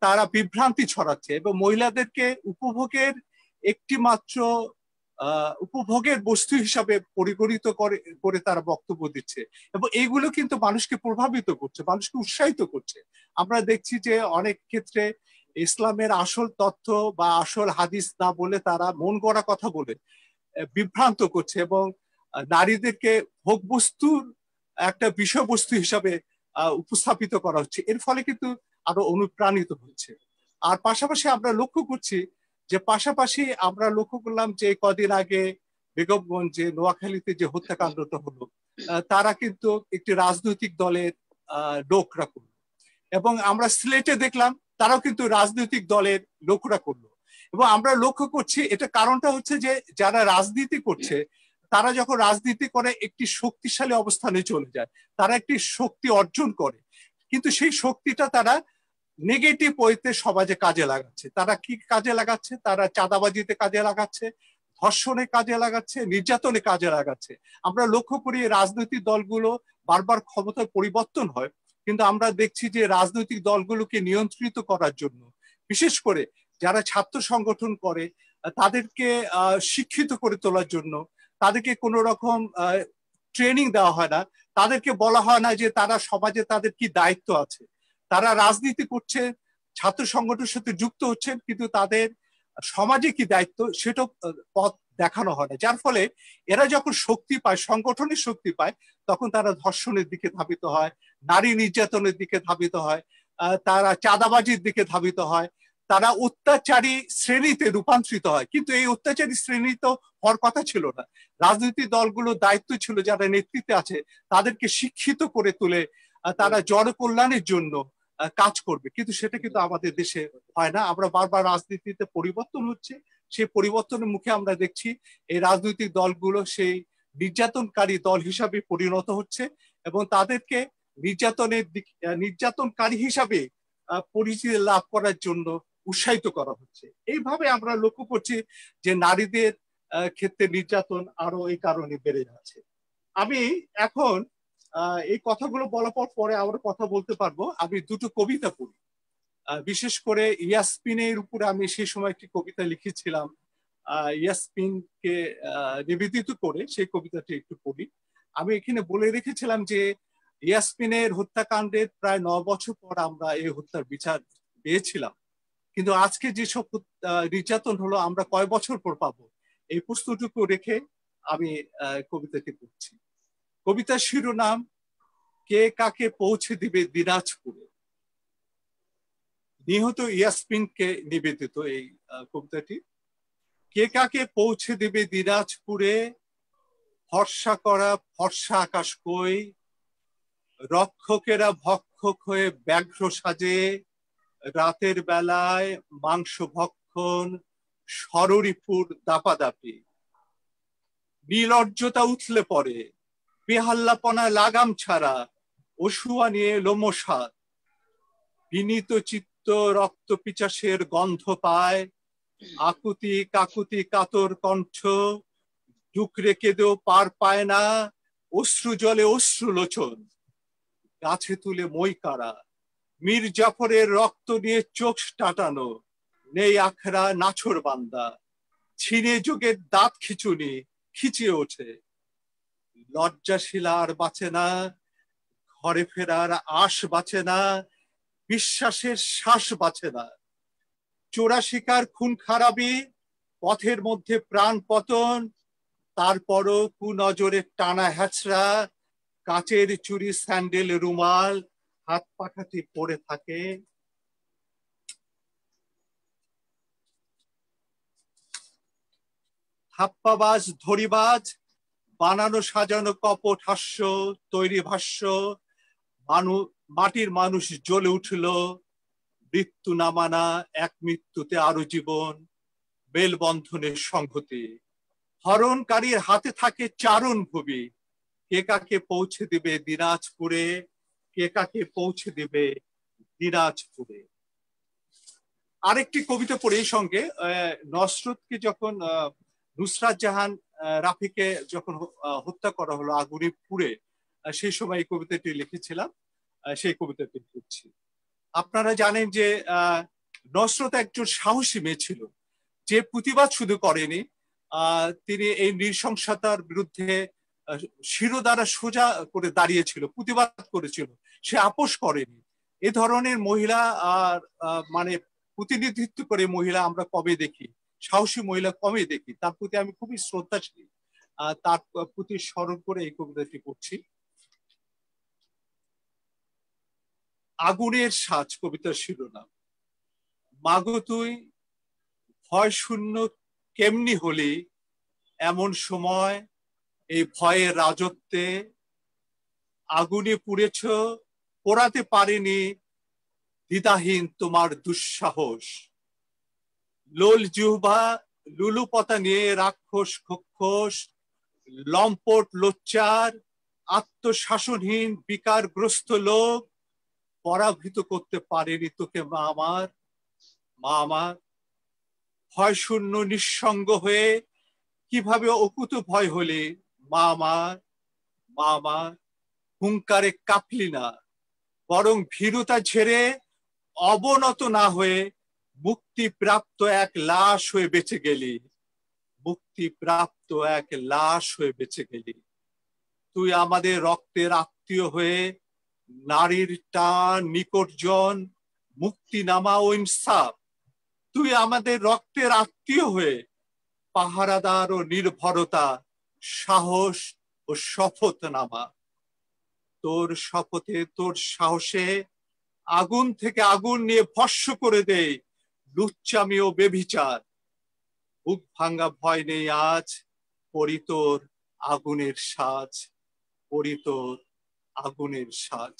তারা বিভ্রান্তি ছড়াচ্ছে এবং মহিলাদেরকে উপভোগের একটি মাত্র উপভোগের বস্তু হিসাবে পরিগণিত করে তারা বক্তব্য দিচ্ছে, এবং এইগুলো কিন্তু মানুষকে প্রভাবিত করছে, মানুষকে উৎসাহিত করছে। আমরা দেখছি যে অনেক ক্ষেত্রে ইসলামের আসল তথ্য বা আসল হাদিস না বলে তারা মন গড়া কথা বলে বিভ্রান্ত করছে, এবং নারীদেরকে ভোগ বস্তুর একটা বিষয়বস্তু হিসাবে উপস্থাপিত করা হচ্ছে। এর ফলে কিন্তু আরো অনুপ্রাণিত হচ্ছে। আর পাশাপাশি আমরা লক্ষ্য করছি যে আমরা লক্ষ্য করলাম যে কদিন আগে বেগমগঞ্জে নোয়াখালীতে যে হত্যাকাণ্ডটা হলো, তারা কিন্তু একটি রাজনৈতিক দলের লোকরা করলো, এবং আমরা সিলেটে দেখলাম তারাও কিন্তু রাজনৈতিক দলের লোকরা করলো। এবং আমরা লক্ষ্য করছি এটা কারণটা হচ্ছে যে যারা রাজনীতি করছে তারা যখন রাজনীতি করে একটি শক্তিশালী অবস্থানে চলে যায়, তারা একটি শক্তি অর্জন করে, কিন্তু সেই শক্তিটা তারা নেগেটিভ ওয়েতে সমাজে কাজে লাগাচ্ছে। তারা কি কাজে লাগাচ্ছে? তারা চাঁদাবাজিতে কাজে লাগাচ্ছে, ধর্ষণে কাজে লাগাচ্ছে, নির্যাতনে কাজে লাগাচ্ছে। আমরা লক্ষ্য করি রাজনৈতিক দলগুলো বারবার ক্ষমতার পরিবর্তন হয়, কিন্তু আমরা দেখছি যে রাজনৈতিক দলগুলোকে নিয়ন্ত্রিত করার জন্য, বিশেষ করে যারা ছাত্র সংগঠন করে তাদেরকে শিক্ষিত করে তোলার জন্য তাদেরকে কোনো রকম ট্রেনিং দেওয়া হয় না, তাদেরকে বলা হয় না যে তারা সমাজে তাদের কি দায়িত্ব আছে। তারা রাজনীতি করছে, ছাত্র সংগঠনের সাথে যুক্ত হচ্ছেন, কিন্তু তাদের সমাজে কি দায়িত্ব সেটা পথ দেখানো হয় না। যার ফলে এরা যখন শক্তি পায়, সংগঠনের শক্তি পায়, তখন তারা ধর্ষণের দিকে ধাবিত হয়, নারী নির্যাতনের দিকে ধাবিত হয়, তারা চাঁদাবাজির দিকে ধাবিত হয়, তারা অত্যাচারী শ্রেণীতে রূপান্তরিত হয়। কিন্তু এই অত্যাচারী শ্রেণী তো হওয়ার কথা ছিল না। রাজনৈতিক দলগুলোর দায়িত্ব ছিল যারা নেতৃত্বে আছে তাদেরকে শিক্ষিত করে তুলে তারা জনকল্যাণের জন্য কাজ করবে, কিন্তু সেটা কিন্তু আমাদের দেশে হয় না। আমরা বারবার রাজনীতিতে পরিবর্তন হচ্ছে, সেই পরিবর্তনের মুখে আমরা দেখছি এই রাজনৈতিক দলগুলো সেই নির্যাতনকারী দল হিসাবে পরিণত হচ্ছে, এবং তাদেরকে নির্যাতনকারী হিসাবে পরিচিতি লাভ করার জন্য উৎসাহিত করা হচ্ছে। এইভাবে আমরা লক্ষ্য করছি যে নারীদের ক্ষেত্রে নির্যাতন আরো এই কারণে বেড়ে যাচ্ছে। আমি এখন এই কথাগুলো বলার পরে আবার কথা বলতে পারবো। আমি দুটো কবিতা পড়ি, বিশেষ করে ইয়াসমিনের উপরে আমি সেই সময় একটি কবিতা লিখেছিলাম, ইয়াসমিনকে নিবেদিত করে সেই কবিতাটি একটু পড়ি। আমি এখানে বলে রেখেছিলাম যে ইয়াসমিনের হত্যাকাণ্ডের প্রায় 9 বছর পর আমরা এই হত্যার বিচার পেয়েছিলাম, কিন্তু আজকে যেসব নির্যাতন হলো আমরা কয় বছর পর পাবো, এই প্রশ্নটুকু রেখে আমি কবিতাটি পড়ছি। কবিতার শিরোনাম কে কাকে পৌঁছে দিবে দিনাজপুরে। নিহত ইয়াসমিনকে নিবেদিত এই কবিতাটি। কে কাকে পৌঁছে দিবে দিনাজপুরে, ভরসা করা ফর্সা আকাশ কই, রক্ষকেরা ভক্ষক হয়ে ব্যাঘ্র সাজে, রাতের বেলায় মাংস ভক্ষণ সররিপুর দাপাদাপি, নির্লজ্জতা উথলে পড়ে, বেহাল্লাপনা লাগাম ছাড়া, অসুয়া নিয়ে লোমসাদ, বিনীত চিত্ত রক্ত পিচাসের গন্ধ পায়, আকুতি কাকুতি কাতর কণ্ঠ, ডুকরে কেঁদেও পার পায় না, অশ্রু জলে অশ্রু লোচন, গাছে তুলে মই কারা, মীর জাফরের রক্ত নিয়ে চোখ টাটানো, নেই আখড়া নাছর বান্দা, ছিনে যুগের দাঁত খিচুনি খিচিয়ে ওঠে, লজ্জাশীলা আর বাঁচে না, ঘরে ফেরার আশ বাঁচে না, বিশ্বাসের শ্বাস বাঁচে না, চোরা শিকার খুন খারাপি, পথের মধ্যে প্রাণ পতন, তারপরও কুনজরে টানা হ্যাচড়া, কাচের চুরি স্যান্ডেল রুমাল হাত পাখাটি পড়ে থাকে। থাপ্পাবাজ ধরিবাজ, বানানো সাজানো কপট হাস্য, তৈরি ভাষ্য, মাটির মানুষ জ্বলে উঠল, মৃত্যু নামানা এক মৃত্যুতে আরো জীবন, মেলবন্ধনের সংহতি, হরণকারীর হাতে থাকে চারণ ভূমি, কে কাকে পৌঁছে দিবে দিনাজপুরে, কে কাকে পৌঁছে দিবে দিনাজপুরে। আরেকটি কবিতা পড়ে এই সঙ্গে, নসরতকে যখন নুসরাত জাহান রাফিকে যখন হত্যা করা হলো আগুনে পুড়ে, সেই সময় এই কবিতাটি লিখেছিলাম, সেই কবিতাটি পড়ছি। আপনারা জানেন যে নসরত একজন সাহসী মেয়ে ছিল, যে প্রতিবাদ শুধু করেনি, তিনি এই নৃশংসতার বিরুদ্ধে শিরোদ্বারা সোজা করে দাঁড়িয়েছিল, প্রতিবাদ করেছিল, সে আপোষ করেনি। এ ধরনের মহিলা মানে প্রতিনিধিত্ব করে মহিলা আমরা কবে দেখি, সাহসী মহিলা কমে দেখি, তার প্রতি আমি খুবই শ্রদ্ধাশীল, তার প্রতি স্মরণ করে এই কবিতাটি পড়ছি। আগুনের সাজ কবিতার শিরোনাম। মাগো তুই ভয় শূন্য কেমনি হলি, এমন সময় এই ভয়ের রাজত্বে, আগুনে পুড়েছ পোড়াতে পারেনি দ্বিধাহীন তোমার দুঃসাহস, লোল জিহ্বা লুলুপতা নিয়ে রাক্ষস খোক্ষস, লম্পট লোচ্চার আত্মশাসনহীন বিকারগ্রস্ত লোক, পরাভূত করতে পারেনি তোকে মা আমার, মা আমার। ভয় শূন্য নিঃসঙ্গ হয়ে কিভাবে অকুত ভয় হলে মা আমার, মা আমার। হুঙ্কারে কাঁপলি না, বরং ভীরুতা ঝেড়ে অবনত না হয়ে মুক্তিপ্রাপ্ত এক লাশ হয়ে বেঁচে গেলি, মুক্তিপ্রাপ্ত এক লাশ হয়ে বেঁচে গেলি। তুই আমাদের রক্তের আত্মীয় হয়ে নারীর টান নিকটজন, মুক্তি নামা ও ইনসাফ। তুই আমাদের রক্তের আত্মীয় হয়ে পাহারাদার ও নির্ভরতা, সাহস ও শপথ নামা। তোর শপথে তোর সাহসে আগুন থেকে আগুন নিয়ে ভস্ম করে দেয় লুচ্চামি ও বেভিচার। বুক ভাঙ্গা ভয় নেই আজ, পরি তোর আগুনের সাজ, পরি তোর আগুনের সাজ।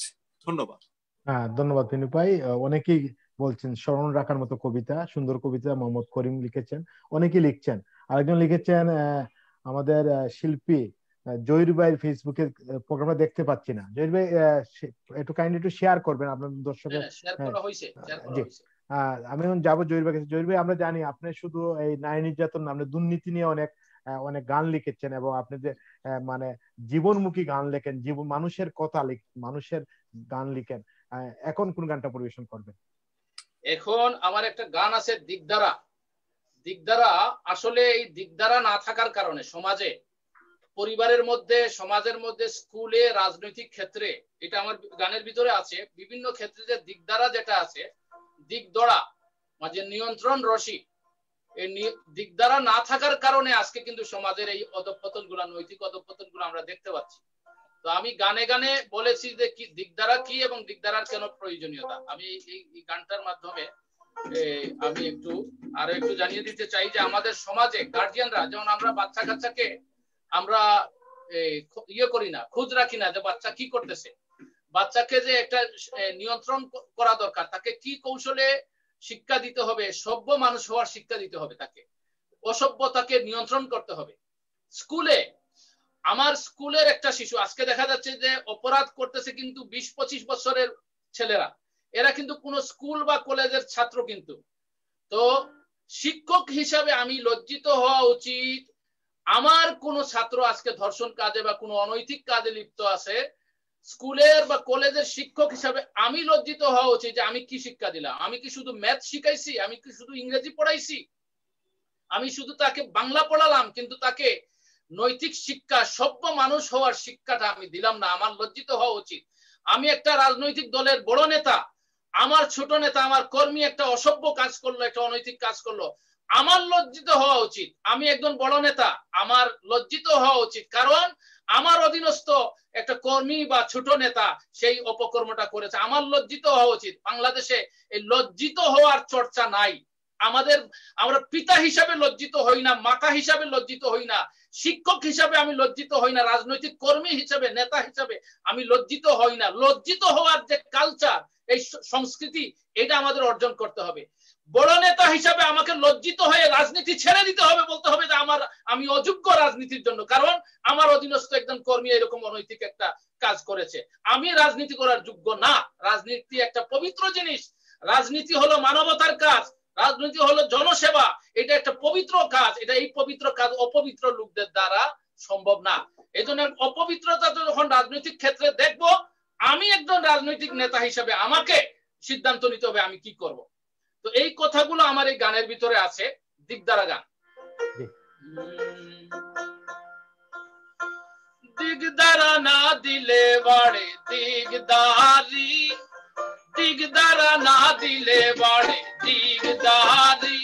ধন্যবাদ। হ্যাঁ, ধন্যবাদ বিনু ভাই। অনেকেই বলছেন স্মরণ রাখার মতো কবিতা, সুন্দর কবিতা মোহাম্মদ করিম লিখেছেন, অনেকেই লিখছেন। আরেকজন লিখেছেন আমাদের শিল্পী জহির ভাইয়ের ফেসবুকের প্রোগ্রামে দেখতে পাচ্ছি না। জহির ভাই একটু কাইন্ডলি একটু শেয়ার করবেন আপনার দর্শকের। জি, আমি এখন যাবো জহির ভাই কাছে। জহির ভাই, আমরা জানি আপনি শুধু এই নারী নির্যাতন না, আপনি দুর্নীতি নিয়ে অনেক অনেক গান লিখেছেন, এবং আপনি যে মানে জীবনমুখী গান লেখেন, জীবন মানুষের কথা মানুষের গান লিখেন। এখন কোন গানটা পরিবেশন করবেন? এখন আমার একটা গান আছে দিগদারা। দিকদারা, আসলে এই দিকদারা না থাকার কারণে সমাজে, পরিবারের মধ্যে, সমাজের মধ্যে, স্কুলে, রাজনৈতিক ক্ষেত্রে, এটা আমার গানের ভিতরে আছে, বিভিন্ন ক্ষেত্রে যে দিকদারা যেটা আছে, দিকদড়া মানে নিয়ন্ত্রণ রশি, এই দিকদারা না থাকার কারণে আজকে কিন্তু সমাজের এই অধঃপতন গুলা, নৈতিক অধঃপতন গুলো আমরা দেখতে পাচ্ছি। তো আমি গানে গানে বলেছি যে কি দিকদারা কি এবং দিকদারার কেন প্রয়োজনীয়তা। আমি এই গানটার মাধ্যমে আমি আরো একটু জানিয়ে দিতে চাই যে আমাদের সমাজে গার্জিয়ানরা, যেমন আমরা বাচ্চা কাচ্চাকে আমরা ইয়ে করি না, খোঁজ রাখি না যে বাচ্চা কি করতেছে। বাচ্চাকে যে একটা নিয়ন্ত্রণ করা দরকার, তাকে কি কৌশলে শিক্ষা দিতে হবে, সভ্য মানুষ হওয়ার শিক্ষা দিতে হবে, তাকে অসভ্যতাকে নিয়ন্ত্রণ করতে হবে। স্কুলে, আমার স্কুলের একটা শিশু আজকে দেখা যাচ্ছে যে অপরাধ করতেছে কিন্তু 20-25 বছরের ছেলেরা, এরা কিন্তু কোনো স্কুল বা কলেজের ছাত্র কিন্তু। তো শিক্ষক হিসাবে আমি লজ্জিত হওয়া উচিত, আমার কোন ছাত্র আজকে ধর্ষণ কাজে বা কোনো অনৈতিক কাজে লিপ্ত আছে, স্কুলের বা কলেজের শিক্ষক হিসাবে আমি লজ্জিত হওয়া উচিত যে আমি কি শিক্ষা দিলাম। আমি কি শুধু ম্যাথ শিখাইছি, আমি কি শুধু ইংরেজি পড়াইছি, আমি শুধু তাকে বাংলা পড়ালাম কিন্তু তাকে নৈতিক শিক্ষা, সভ্য মানুষ হওয়ার শিক্ষাটা আমি দিলাম না। আমার লজ্জিত হওয়া উচিত। আমি একটা রাজনৈতিক দলের বড় নেতা, আমার ছোট নেতা, আমার কর্মী একটা অসভ্য কাজ করলো, একটা অনৈতিক কাজ করলো, আমার লজ্জিত হওয়া উচিত। আমি একজন বড় নেতা, আমার লজ্জিত হওয়া উচিত, কারণ আমার অধীনস্থ একটা কর্মী বা ছোট নেতা সেই অপকর্মটা করেছে, আমার লজ্জিত হওয়া উচিত। বাংলাদেশে এই লজ্জিত হওয়ার চর্চা নাই। আমরা পিতা হিসাবে লজ্জিত হই না, মাতা হিসাবে লজ্জিত হই না, শিক্ষক হিসাবে আমি লজ্জিত হই না, রাজনৈতিক কর্মী হিসাবে, নেতা হিসাবে আমি লজ্জিত হই না। লজ্জিত হওয়ার যে কালচার, এই সংস্কৃতি, এটা আমাদের অর্জন করতে হবে। বড় নেতা হিসাবে আমাকে লজ্জিত হয়ে রাজনীতি ছেড়ে দিতে হবে, বলতে হবে যে আমি অযোগ্য রাজনীতির জন্য, কারণ আমার অধীনস্থ একজন কর্মী এরকম অনৈতিক একটা কাজ করেছে, আমি রাজনীতি করার যোগ্য না। রাজনীতি একটা পবিত্র জিনিস, রাজনীতি হলো মানবতার কাজ, রাজনীতি হলো জনসেবা, এটা একটা পবিত্র কাজ। এই পবিত্র কাজ অপবিত্র লোকদের দ্বারা সম্ভব না। এই জন্য অপবিত্রতা যখন রাজনৈতিক ক্ষেত্রে দেখবো, আমি একজন রাজনৈতিক নেতা হিসেবে আমাকে সিদ্ধান্ত নিতে হবে আমি কি করব। তো এই কথাগুলো আমার এই গানের ভিতরে আছে, দিকদারা গান। দিগদারা না দিলে বাড়ে দিগদারি, দিগদারা না দিলে বাড়ে দিগদারি,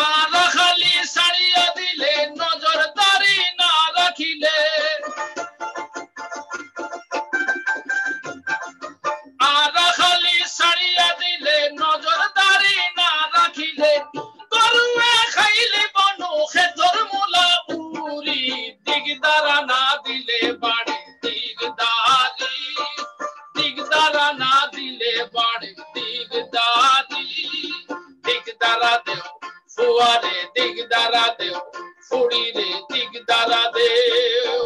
আর খালি ছাড়িয়া দিলে নজরদারি না রাখিলে, আর খালি ছাড়িয়া দিলে নজরদারি না রাখিলে, গরুয়ে খাইলে বনু খেতর মূলা উরি, দিগদারা না দিলে বাড়ে দিগদারি, দিগদারা না দিলে বাড়ে দিগদারি, দিগদারা দেও ফুয়ারে দিগদারা দেও, ফুড়ি রে দিগদারা দেও।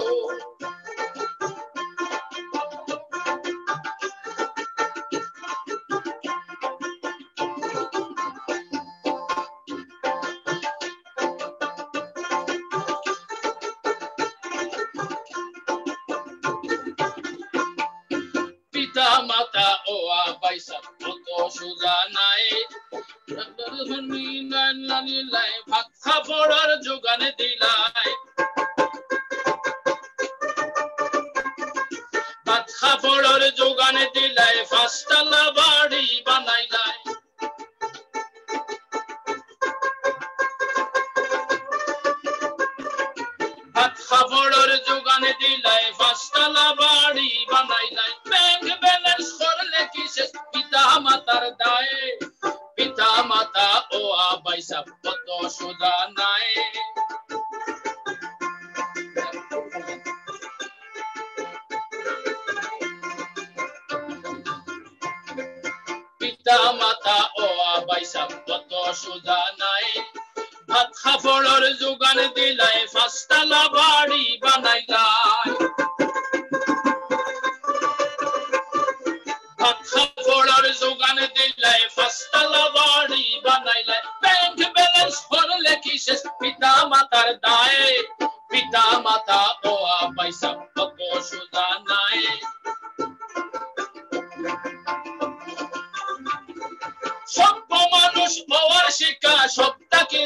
পিতা মাতা ও আবাইসা কত সোজা নাই, ভাত খাবড়ার যোগানে দিলাই, ভাত খাবড়ার যোগানে দিলাই, পাঁচতলা বাড়ি বানাইলাই, ভাত খাবড়ার যোগানে দিলাই, পাঁচতলা বাড়ি বানাইলাই, ব্যাংক ব্যালেন্স করলে কি শেষ পিতা মাতার দায়ে, পিতা মাতা ও আবাইসা কত সোজা নাই। পিতা মাতা ও আবাইসা কত সোজা নাই, ভাত খাবড়ার যোগান দিলাই, পাঁচতলা বাড়ি বানাইলাই, ভাত খাবড়ার যোগান দিলাই, পাঁচতলা বাড়ি বানাইলাই, ব্যাংক ব্যালেন্স করলে কি শেষ পিতা মাতার দায়ে, পিতা মাতা ও আবাইসা কত সোজা নাই। সভ্য মানুষ হওয়ার শিক্ষা সবটাকে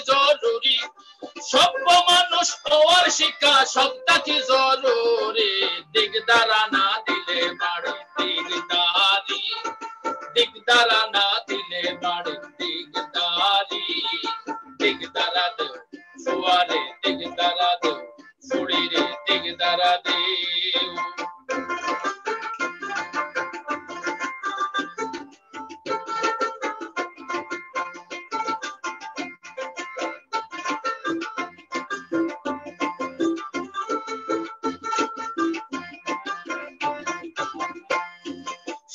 দিও।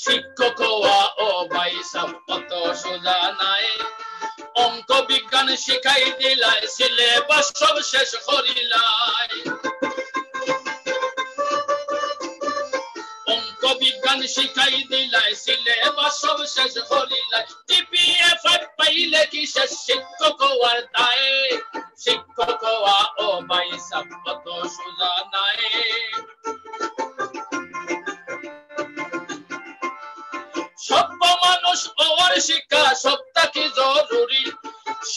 শিক্ষক হওয়া ও ভাই সব কত সোজা নাই, অঙ্ক বিজ্ঞান শিখাই দিলাই, সিলেবাস সব শেষ করিলাই। অঙ্ক বিজ্ঞান শিখাই দিলাই, সিলেবাস সব শেষ করিলাই। টিপিএফ পাইলে কি শেষ শিক্ষক হওয়ার দায়, শিক্ষক হওয়া ও ভাই সব কত সোজা নাই। সভ্য মানুষ হওয়ার শিক্ষা সবটা কি জরুরি,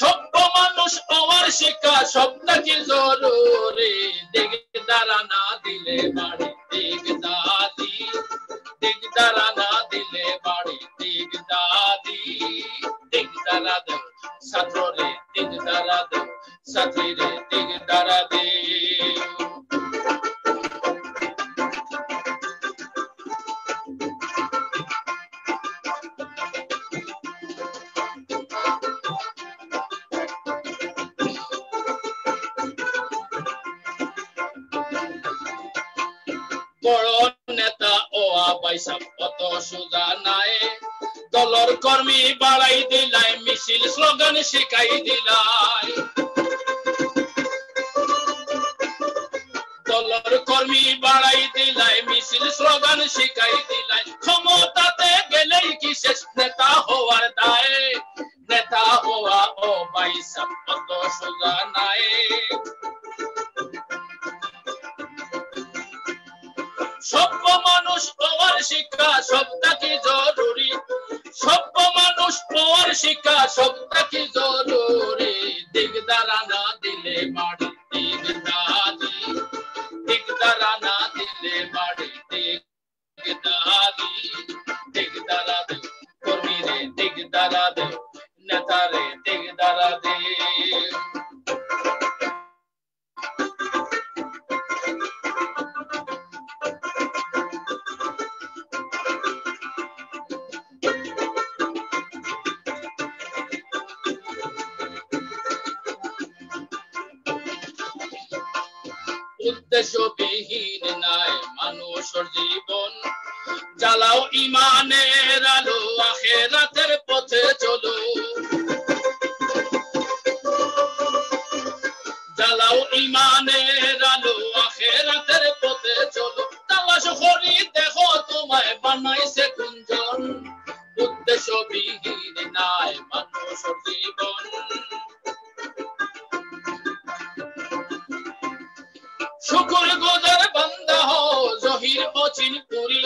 সভ্য মানুষ হওয়ার শিক্ষা সবটা কি জরুরি। দিগদারা না দিলে বাড়ি দিগদারি, দিগদারা না দিলে বাড়ি দিগদারি। দিগদারা দেও ছাত্ররে, দিগদারা দেও ছাত্রীরে, দিগদারা দেও। বড় নেতা ও আবাইসা কত সোজা নাই, দলর কর্মী বাড়াই দিলাই, মিছিল স্লোগান শিখাই দিলাই। দলর কর্মী বাড়াই দিলাই, মিছিল স্লোগান শিখাই দিলাই। ক্ষমতাতে গেলেই কি শেষ নেতা হওয়ার দায়, নেতা হওয়া ও বাইসা কত সোজা নাই। সভ্য মানুষ হওয়ার শিক্ষা সবটা কি জরুরি, সভ্য মানুষ হওয়ার শিক্ষা সবটা কি জরুরি। দিগদারা না দিলে বাড়ি দিগদারি, দিগদারা না দিলে বাড়ি দিগদারি। দিগদারা দেও কর্মীরে, দিগদারা দেও নেতারে, দিগদারা দেও। উদ্দেশ্যবিহীন নাই মানুষের জীবন, জ্বালাও ইমানের আলো, আখিরাতের পথে চলো। জ্বালাও ইমানের আলো, আখিরাতের পথে চলো। তালাশ করি দেখো তোমায় বানাইছে কুঞ্জন, উদ্দেশ্যবিহীন নাই মানুষের জীবন। শুকুর গুজার বান্দা হো জহির অচিন পুরি,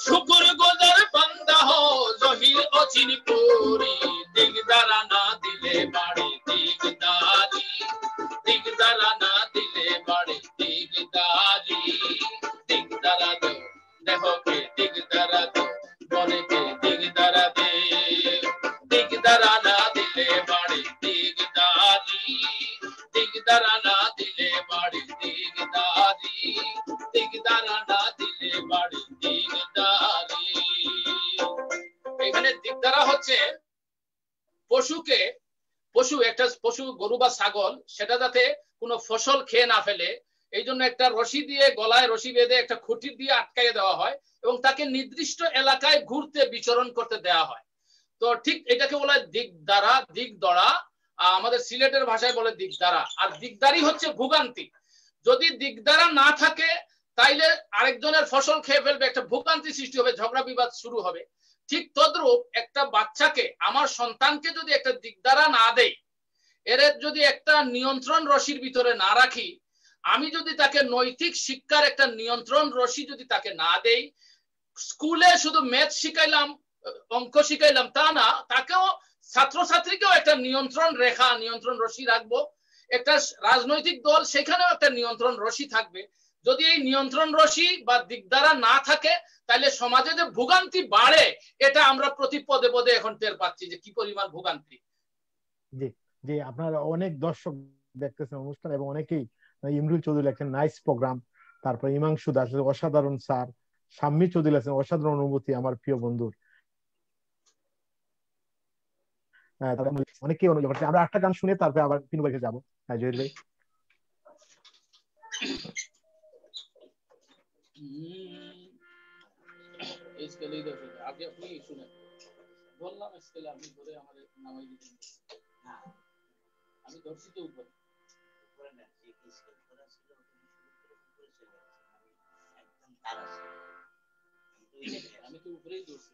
শুকুর গুজার বান্দা হো জহির অচিন পুরি। দিগদারা না দিলে বাড়ি দিগদারি, দিগদারা না দিলে বাড়ি দিগদারি। দিগদারা দেও দেহকে, দিগদারা দেও মনেকে, দিগদারা দেও। দিগদারা না দিলে বাড়ি দিগদারি, দিগদারা না দিলে বাড়ি দিগদারি। দিগদারা না দিলে বাড়ি দিগদারি। এখানে দিগদারা হচ্ছে পশুকে, একটা পশু গরু বা ছাগল সেটা যাতে কোনো ফসল খেয়ে না ফেলে, এই জন্য একটা রশি দিয়ে গলায় রশি বেঁধে একটা খুঁটি দিয়ে আটকাইয়ে দেওয়া হয় এবং তাকে নির্দিষ্ট এলাকায় ঘুরতে বিচরণ করতে দেওয়া হয়। তো ঠিক এটাকে বলা হয় দিগদারা, দিগদড়া। আমাদের সিলেটের ভাষায় বলে দিগদারা। আর দিগদারি হচ্ছে ভোগান্তি। যদি দিগদারা না থাকে তাইলে আরেকজনের ফসল খেয়ে ফেলবে, একটা ভোগান্তি সৃষ্টি হবে, ঝগড়া বিবাদ শুরু হবে। ঠিক তদ্রূপ একটা বাচ্চাকে, আমার সন্তানকে যদি একটা দিগদারা না দেই, এর যদি একটা নিয়ন্ত্রণ রশির ভিতরে না রাখি, আমি যদি তাকে নৈতিক শিক্ষার একটা নিয়ন্ত্রণ রশি যদি তাকে না দেই, স্কুলে শুধু ম্যাথ শিখাইলাম, অঙ্ক শিখাইলাম তা না, তাকেও ছাত্রছাত্রীকেও একটা নিয়ন্ত্রণ রেখা, নিয়ন্ত্রণ রশি রাখবো। একটা রাজনৈতিক দল, সেখানেও একটা নিয়ন্ত্রণ রশি থাকবে। যদি এই নিয়ন্ত্রণ রশি বা দিগদারা না থাকে তাহলে সমাজে যে ভোগান্তি বাড়ে, এটা আমরা প্রতি পদে পদে এখন টের পাচ্ছি যে কি পরিমাণ ভোগান্তি। জি জি, আপনারা অনেক দর্শক দেখতেছেন অনুষ্ঠান এবং অনেকেই ইমরুল চৌধুরী লেখেন নাইস প্রোগ্রাম। তারপর ইমাংশু দাস অসাধারণ স্যার, শাম্মী চৌধুরী আছেন অসাধারণ অনুভূতি আমার প্রিয় বন্ধুর। অনেকে অনুভব করছে। আমরা একটা গান শুনে তারপরে আবার পিনু ভাইকে যাবো। হ্যাঁ জহির ভাই। আগে আপনি শুনেন, বললাম স্কেলে আপনি ধরে আমাদের নামাই দিতেন। আমি ধরছি তো উপরে আমি তো উপরেই ধরছি।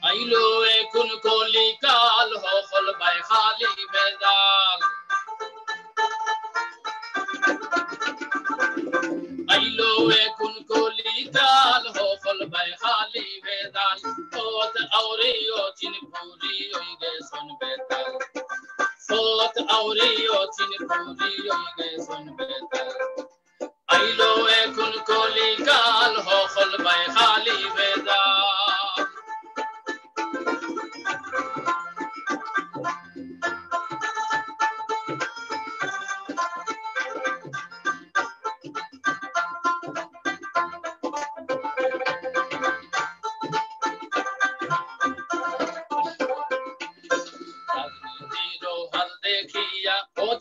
আইলো এখন কলিকাল হল বাই খালি বেজাল, আইলো এখন কলিকাল হল বাই খালি বেজাল, ফত আউরে ও চিন পুরি ওই গে সন বেতাল, ফত আউরে ও চিন পুরি ওই গে সন বেতাল, আইলো এখন কলিকাল হল বাই খালি বেজাল।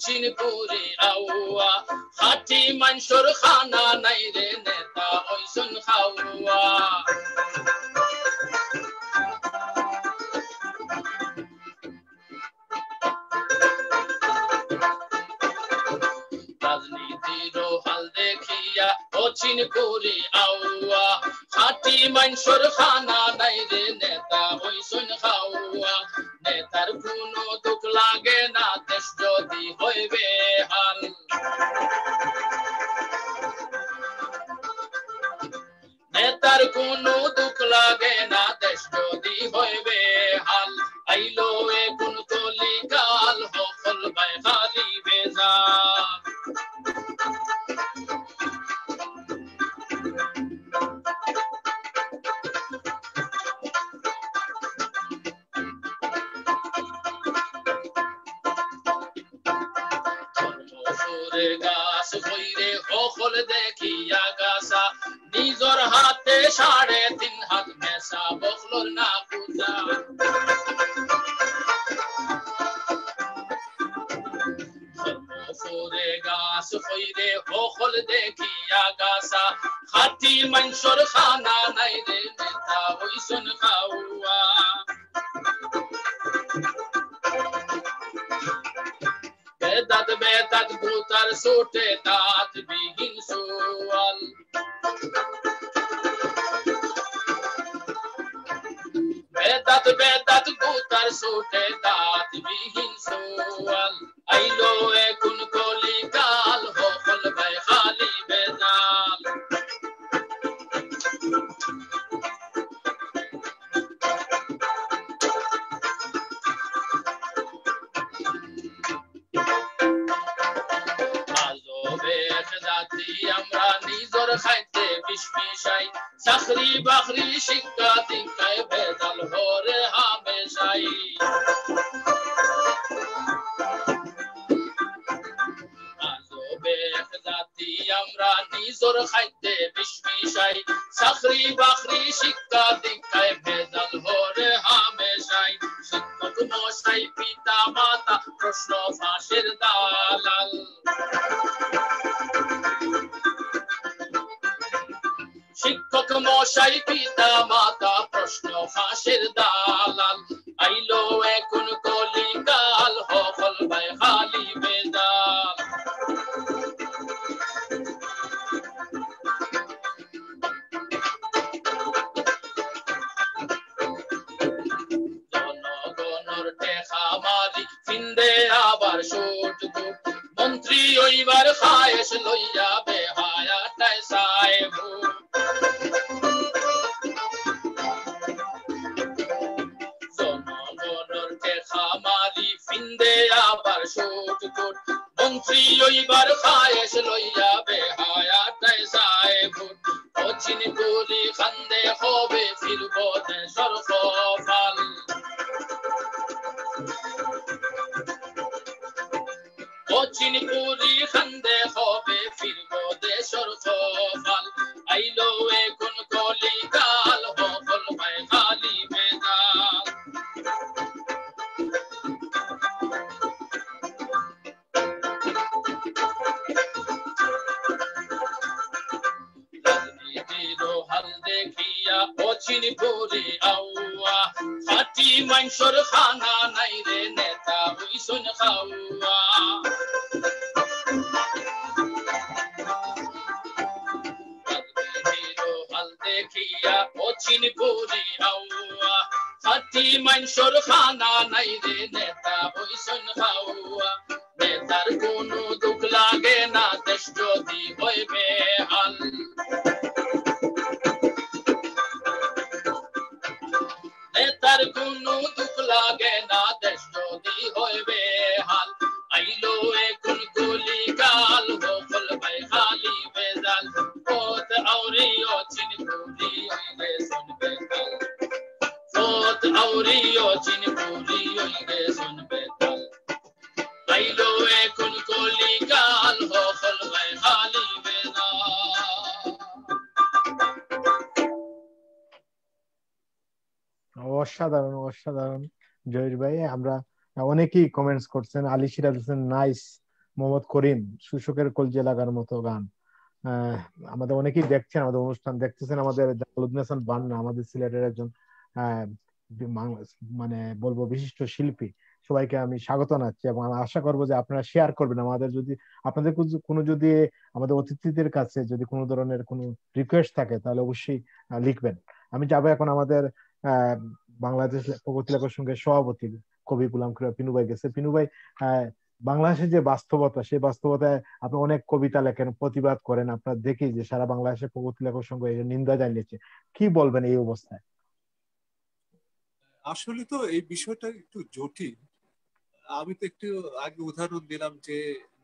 চিনপুরে আউয়া হাটি মানসুর খানা নাই রে নেতা ওইসন খাওয়া, রাজনীতির হাল দেখিয়া ও চিনপুরে আউয়া হাটি মানসুর খানা নাই রে নেতা ওইসন খাওয়া, নেতার কোনো দুঃখ লাগে না দেশ যদি হইবে হাল, নেতার কোনো দুঃখ লাগে না দেশ যদি হইবে হাল, আইলো এখন কলিকাল হল বাই খালি বেজাল। গাছ বইরে হল দেখিয়া গাছা নিজর হাতে 3.5 হাত মেশা বকলর না পূজা, গাছ বইরে হল দেখিয়া গাছা হাতি মানসুর খানা নাই রে নেতা ওইসন খাওয়া, বেদাত বেদাত ভূতার সোটে দাঁত বিহীন সোয়াল, বেদাত বেদাত ভূতার সোটে দাঁত বিহীন সোয়াল, আইলো এখন কলিকাল হল বাই খালি বেজাল। আমরা নিজর খাইতে বিষ মিশাই চাকরি বাকরি শিক্ষা দীক্ষায় ভেজাল হরে হামেশাই, জাতি আমরা নিজর খাইতে বিষ মিশাই চাকরি বাকরি শিক্ষা দীক্ষায় ভেজাল হরে হামেশাই, শিক্ষক মশাই পিতা মাতা প্রশ্ন ফাঁসের দালাল, শিক্ষক মশাই পিতা মাতা প্রশ্ন ফাঁসের দালাল, আইলো এখন কলিকাল হল বাই খালি বেজাল। জনগণের টেকা মারি ফিন্দে আবার সুট দুট, মন্ত্রী ওইবার খায়েশ লইয়া বেহায়াটায় সাহেব, জনগণের টেকা মারি কুট কুট মন্ত্রী ওইবার খায়েশ লইয়া বেহায়াটায় যায় ভুট ও চিনি পুরি খান্দে হবে ফিরব দেশর কপাল ও চিনি পুরি খান্দে হবে ফিরব দেশর কপাল আইলো এখন কলিকাল হল ভাই খালি বেদাল হাল দেখিয়া অচিন পুরি আউয়া খাটি মাংসর খানা নাই রে নেতা হইসন খাওয়া হাল দেখিয়া অচিন পুরি আউয়া খাটি মাংসর খানা নাই রে নেতা হইসন খাওয়া নেতার কোনো দুঃখ লাগে না দেশ যদি হইবে হাল নেতার কোনো দুঃখ লাগে না দেশ যদি হইবে হাল আইলো এখন কলিকাল হল ভাই খালি বেজাল পথ আউরি অচিন পুরি হইলে শুনবে কাল পথ আউরি অচিন পুরি হইলে শুনবে কাল আইলো এখন কলিকাল হল ভাই খালি বেজাল অসাধারণ অসাধারণ জহির ভাই। আমরা অনেকেই কমেন্টস করছেন, আলী সিরাজ হোসেন নাইস, মোহাম্মদ করিম শুশুকের কলজে লাগার মতো গান। আমাদের অনেকেই দেখছেন, আমাদের অনুষ্ঠান দেখতেছেন। আমাদের জালালউদ্দিন হাসান বান্না আমাদের সিলেটের একজন মানে বলবো বিশিষ্ট শিল্পী, সবাইকে আমি স্বাগত জানাচ্ছি এবং আমি আশা করবো যে আপনারা শেয়ার করবেন। আমাদের যদি আপনাদের কোনো যদি আমাদের অতিথিদের কাছে যদি কোনো ধরনের কোনো রিকোয়েস্ট থাকে তাহলে অবশ্যই লিখবেন। আমি যাবো এখন আমাদের বাংলাদেশ প্রগতি লেখক সংঘের সভাপতি কবি গোলাম কিবরিয়া পিনু ভাই গেছে। পিনু ভাই, বাংলাদেশের যে বাস্তবতা, সেই বাস্তবতায় আপনি অনেক কবিতা লেখেন, প্রতিবাদ করেন। আপনার দেখি যে সারা বাংলাদেশের প্রগতি লেখক সংঘ এর নিন্দা জানিয়েছে, কি বলবেন এই অবস্থায়? আসলে তো এই বিষয়টা একটু জটিল। আমি তো একটু আগে উদাহরণ দিলাম যে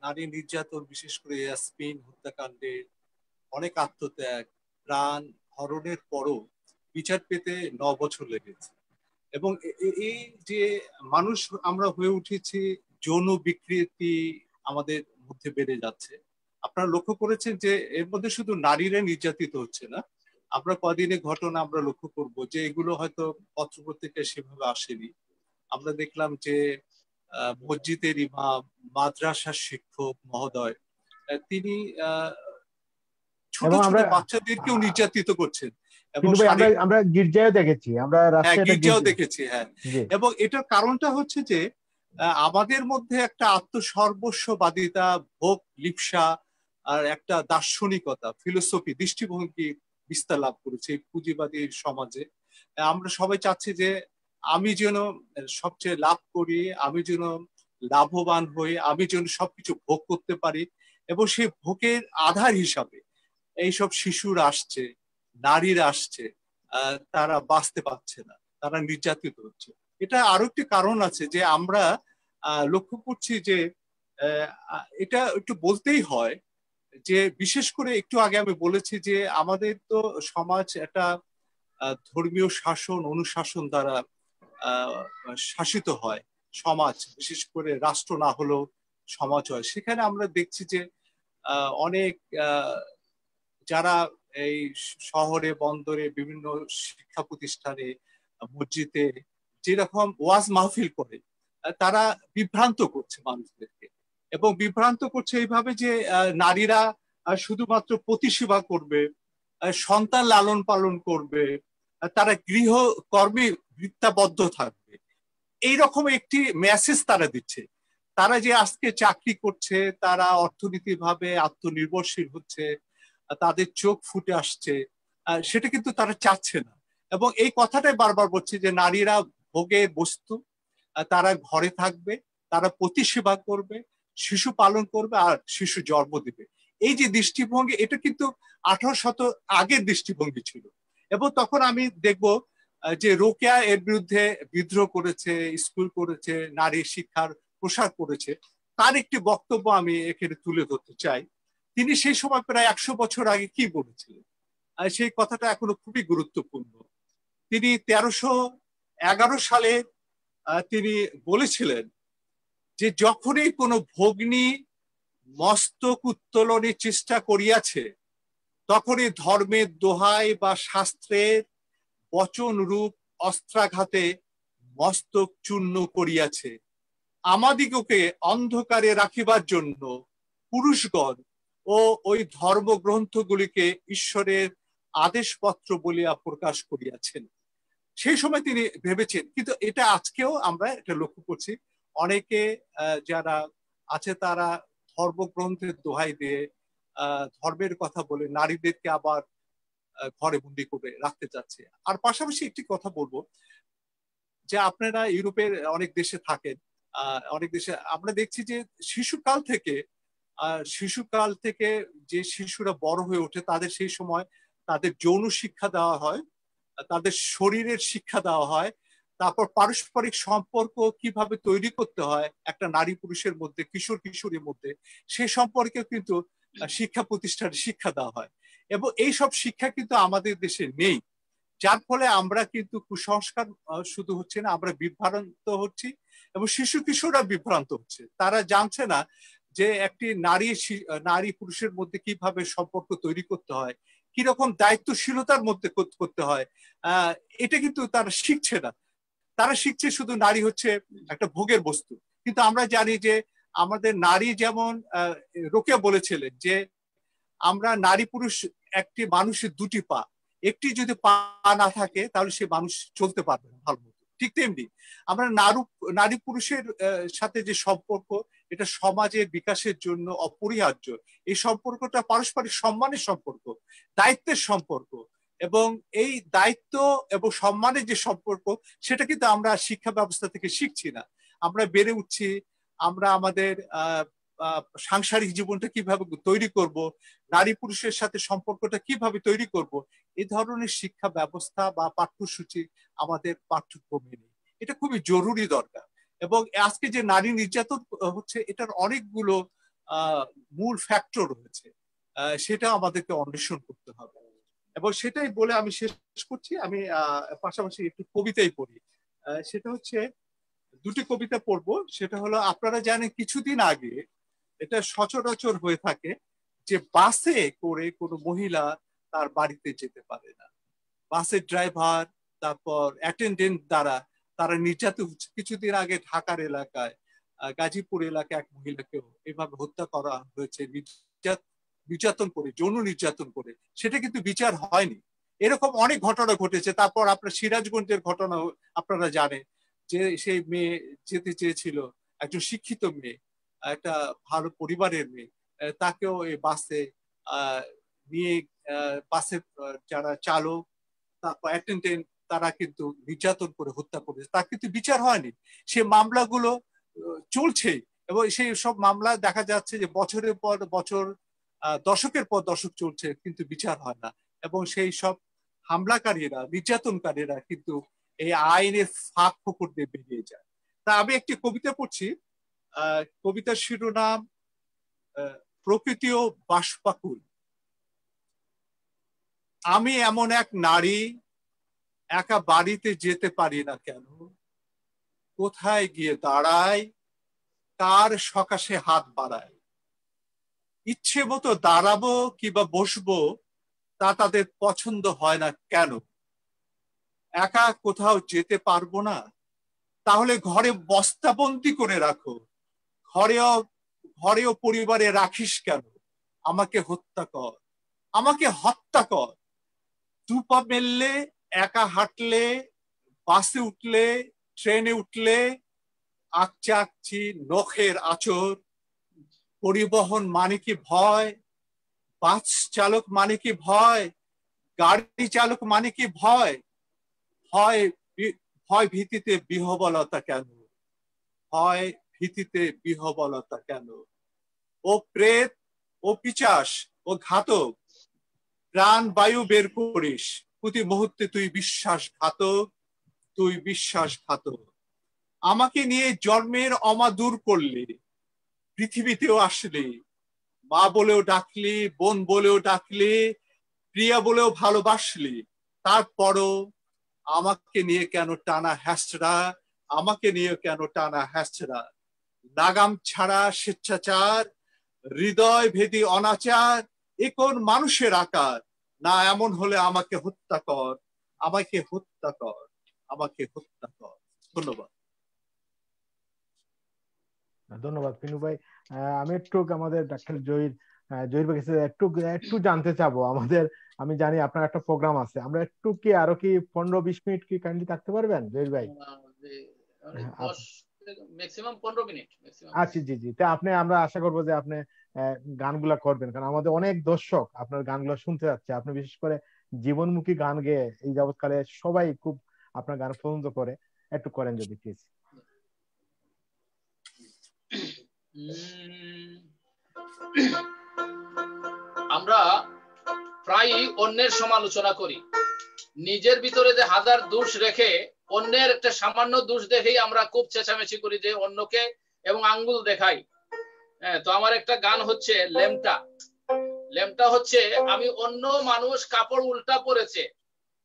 নারী নির্যাতন, বিশেষ করে ইয়াসমিন হত্যাকাণ্ডে অনেক আত্মত্যাগ, প্রাণ হরণের পরও বিচার পেতে 9 বছর লেগেছে। এবং এই যে মানুষ আমরা হয়ে উঠেছি, যৌন বিকৃতি আমাদের মধ্যে বেড়ে যাচ্ছে। আপনারা লক্ষ্য করেছেন যে এর মধ্যে শুধু নারীরা নির্যাতিত হচ্ছে না, আমরা কদিনের ঘটনা আমরা লক্ষ্য করব যে এগুলো হয়তো পত্রপত্রিকায় সেভাবে আসেনি। আমরা দেখলাম যে মসজিদের ইমাম, মাদ্রাসার শিক্ষক মহোদয়, তিনি ছোট ছোট বাচ্চাদেরকেও নির্যাতিত করছেন। এবং আমরা গির্জায় দেখেছি, আমরা গির্জাও দেখেছি। হ্যাঁ, এবং এটার কারণটা হচ্ছে যে আমাদের মধ্যে একটা আত্মসর্বস্ববাদিতা, ভোগ লিপ্সা আর একটা দার্শনিকতা, ফিলোসফি, দৃষ্টিভঙ্গি বিস্তার লাভ করেছে এই পুঁজিবাদী সমাজে। আমরা সবাই চাচ্ছি যে আমি যেন সবচেয়ে লাভ করি, আমি যেন লাভবান হই, আমি যেন সবকিছু ভোগ করতে পারি। এবং সেই ভোগের আধার হিসাবে এইসব শিশুরা আসছে, নারীরা আসছে, তারা বাঁচতে পারছে না, তারা নির্যাতিত হচ্ছে। এটা আরো একটি কারণ আছে যে আমরা লক্ষ্য করছি যে এটা একটু বলতেই হয় যে বিশেষ করে একটু আগে আমি বলেছি যে আমাদের তো সমাজ একটা ধর্মীয় শাসন অনুশাসন দ্বারা শাসিত হয়। সমাজ, বিশেষ করে রাষ্ট্র না হলেও সমাজ হয়। সেখানে আমরা দেখছি যে অনেক যারা এই শহরে, বন্দরে, বিভিন্ন শিক্ষা প্রতিষ্ঠানে, মসজিদে যেরকম ওয়াজ মাহফিল করে, তারা বিভ্রান্ত করছে মানুষদেরকে। এবং বিভ্রান্ত করছে এইভাবে যে নারীরা শুধুমাত্র প্রতিসেবা করবে, সন্তান লালন পালন করবে, তারা গৃহকর্মে বৃত্তাবদ্ধ থাকবে, এইরকম একটি মেসেজ তারা দিচ্ছে। তারা যে আজকে চাকরি করছে, তারা অর্থনৈতিকভাবে আত্মনির্ভরশীল হচ্ছে, তাদের চোখ ফুটে আসছে, সেটা কিন্তু তারা চাচ্ছে না। এবং এই কথাটাই বারবার বলছে যে নারীরা ভোগের বস্তু, তারা ঘরে থাকবে, তারা প্রতিসেবা করবে, শিশু পালন করবে আর শিশু জন্ম দিবে। এই যে দৃষ্টিভঙ্গি, এটা কিন্তু 1800 আগের দৃষ্টিভঙ্গি ছিল। এবং তখন আমি দেখব যে রোকেয়া এর বিরুদ্ধে বিদ্রোহ করেছে, স্কুল করেছে, নারী শিক্ষার প্রসার করেছে। তার একটি বক্তব্য আমি এখানে তুলে ধরতে চাই। তিনি সেই সময় প্রায় 100 বছর আগে কি বলেছিলেন, সেই কথাটা এখনো খুবই গুরুত্বপূর্ণ। তিনি 1311 সালে তিনি বলেছিলেন যে যখনই কোনো ভগ্নী মস্তক উত্তোলনের চেষ্টা করিয়াছে, তখনই ধর্মের দোহাই বা শাস্ত্রের বচন রূপ অস্ত্রাঘাতে মস্তক চূর্ণ করিয়াছে। আমাদিগকে অন্ধকারে রাখিবার জন্য পুরুষগণ ও ওই ধর্মগ্রন্থগুলিকে ঈশ্বরের আদেশপত্র বলিয়া প্রকাশ করিয়াছেন। সেই সময় তিনি ভেবেছেন, কিন্তু এটা আজকেও আমরা এটা লক্ষ্য করছি, অনেকে যারা আছে তারা ধর্মগ্রন্থের দোহাই দিয়ে ধর্মের কথা বলে নারীদেরকে আবার ঘরে বন্দি করে রাখতে চাচ্ছে। আর পাশাপাশি একটি কথা বলবো, যে আপনারা ইউরোপের অনেক দেশে থাকেন, অনেক দেশে আমরা দেখছি যে শিশুকাল থেকে যে শিশুরা বড় হয়ে ওঠে, তাদের সেই সময় তাদের যৌন শিক্ষা দেওয়া হয়, তাদের শরীরের শিক্ষা দেওয়া হয়, তারপর পারস্পরিক সম্পর্ক কিভাবে তৈরি করতে হয় একটা নারী পুরুষের মধ্যে, কিশোর কিশোরীর মধ্যে, সে সম্পর্কে কিন্তু শিক্ষা প্রতিষ্ঠানে শিক্ষা দেওয়া হয়। এবং এই সব শিক্ষা কিন্তু আমাদের দেশে নেই, যার ফলে আমরা কিন্তু কুসংস্কার শুধু হচ্ছে না, আমরা বিভ্রান্ত হচ্ছি এবং শিশু কিশোররা বিভ্রান্ত হচ্ছে। তারা জানছে না যে একটি নারী পুরুষের মধ্যে কিভাবে সম্পর্ক তৈরি করতে হয়, কিরকম দায়িত্বশীলতার মধ্যে করতে হয়, এটা কিন্তু তারা শিখছে না। তারা শিখছে শুধু নারী হচ্ছে একটা ভোগের বস্তু। কিন্তু আমরা জানি যে আমাদের নারী, যেমন রোকেয়া বলেছিলেন যে আমরা নারী পুরুষ একটি মানুষের দুটি পা, একটি যদি পা না থাকে তাহলে সে মানুষ চলতে পারবে না ভালো মতো। ঠিক তেমনি আমরা নারী পুরুষের সাথে যে সম্পর্ক, এটা সমাজের বিকাশের জন্য অপরিহার্য। এই সম্পর্কটা পারস্পরিক সম্মানের সম্পর্ক, দায়িত্বের সম্পর্ক, এবং এই দায়িত্ব এবং সম্মানের যে সম্পর্ক, সেটা কিন্তু আমরা শিক্ষা ব্যবস্থা থেকে শিখছি না। আমরা বেড়ে উঠছি, আমরা আমাদের সাংসারিক জীবনটা কিভাবে তৈরি করব, নারী পুরুষের সাথে সম্পর্কটা কিভাবে তৈরি করব, এই ধরনের শিক্ষা ব্যবস্থা বা পাঠ্যসূচি আমাদের পাঠ্যক্রমে নেই। এটা খুবই জরুরি দরকার। এবং আজকে যে নারী নির্যাতন হচ্ছে, এটার অনেকগুলো মূল ফ্যাক্টর রয়েছে, সেটা আমাদেরকে অন্বেষণ করতে হবে। এবং সেটাই বলে আমি শেষ করছি। আমি পাশাপাশি একটু কবিতাই পড়ি। সেটা হচ্ছে, দুটি কবিতা পড়বো। সেটা হলো, আপনারা জানেন কিছুদিন আগে এটা সচরাচর হয়ে থাকে যে বাসে করে কোনো মহিলা তার বাড়িতে যেতে পারে না। বাসের ড্রাইভার, তারপর অ্যাটেন্ডেন্ট দ্বারা তারা নির্যাতিত হচ্ছে। কিছুদিন আগে ঢাকার এলাকায়, গাজীপুর এলাকায় এক মহিলাকেও এভাবে হত্যা করা হয়েছে, নির্যাতন করে, যৌন নির্যাতন করে। সেটা কিন্তু বিচার হয়নি। এরকম অনেক ঘটনা ঘটেছে। তারপর আপনার সিরাজগঞ্জের ঘটনা আপনারা জানেন, যে সেই মেয়ে যেতে চেয়েছিল, একজন শিক্ষিত মেয়ে, একটা ভালো পরিবারের মেয়ে, তাকেও এই বাসে নিয়ে, বাসের যারা চালক, তারপর অ্যাটেন্ডেন্ট, তারা কিন্তু নির্যাতন করে হত্যা করেছে। তার কিন্তু বিচার হয়নি। সে মামলাগুলো চলছেই, এবং সেই সব মামলা দেখা যাচ্ছে যে বছরের পর বছর, দশকের পর দশক চলছে, কিন্তু বিচার হয় না। এবং সেই সব হামলাকারীরা, নির্যাতনকারীরা কিন্তু এই আইনের ফাঁক ফোকর দিয়ে বেরিয়ে যায়। তা আমি একটি কবিতা পড়ছি। কবিতার শিরোনাম প্রকৃতি ও বাষ্পাকুল। আমি এমন এক নারী, একা বাড়িতে যেতে পারি না কেন, কোথায় গিয়ে দাঁড়াই, কার সকাশে হাত বাড়ায়। ইচ্ছে মতো দাঁড়াবো কিংবা বসবো, তা তাদের পছন্দ হয় না কেন। একা কোথাও যেতে পারবো না, তাহলে ঘরে বস্তাবন্দি করে রাখো। ঘরেও পরিবারে রাখিস কেন, আমাকে হত্যা কর, আমাকে হত্যা কর। দুপা মেললে, একা হাঁটলে, বাসে উঠলে, ট্রেনে উঠলে, আকচা আকচি, নখের আচর। পরিবহন মানে কি ভয়, বাস চালক মানে কি ভয়, গাড়ি চালক মানে কি ভয়। ভয় ভীতিতে বিহবলতা কেন, ভয় ভীতিতে বিহবলতা কেন। ও প্রেত, ও পিচাস, ও ঘাতক, প্রাণ বায়ু বের করিস, প্রতি মুহূর্তে তুই বিশ্বাসঘাতক, তুই বিশ্বাসঘাতক। আমাকে নিয়ে জন্মের অমা দূর করলি, পৃথিবীতেও আসলি, মা বলেও ডাকলি, বোন বলেও ডাকলি, প্রিয়া বলেও ভালোবাসলি, তারপরও আমাকে নিয়ে কেন টানা হ্যাচড়া, আমাকে নিয়ে কেন টানা হ্যাচড়া। লাগাম ছাড়া স্বেচ্ছাচার, হৃদয় ভেদী অনাচার, এ কোন মানুষের আকার? না এমন হলে আমাকে হত্যা কর, আমাকে হত্যা কর, আমাকে হত্যা কর। ধন্যবাদ। ধন্যবাদ পিনু ভাই। আমি একটু আমাদের ডাক্তার জহির ভাই কাছে একটু একটু জানতে চাবো। আমি জানি আপনার একটা প্রোগ্রাম আছে, আমরা একটু কি আরো কি 15-20 মিনিট কি কাইন্ডলি থাকতে পারবেন জহির ভাই? Maximum 15 minute. আচ্ছা, জি জি, তা আমরা আশা করবো যে আপনি গানগুলা করবেন, কারণ আমাদের অনেক দর্শক আপনার গানগুলো শুনতে যাচ্ছে। আপনি বিশেষ করে জীবনমুখী গান গেয়ে এই যাবৎকালে সবাই খুব আপনার গান পছন্দ করে, একটু করেন যদি প্লিজ। আমরা প্রায়ই অন্যের সমালোচনা করি, নিজের ভিতরে যে হাজার দোষ রেখে অন্যের একটা সামান্য দোষ দেখেই আমরা খুব চেঁচামেচি করি যে অন্যকে এবং আঙ্গুল দেখাই। তো আমার একটা গান হচ্ছে লেমটা। লেমটা হচ্ছে আমি অন্য মানুষ কাপড় উল্টা পরেছে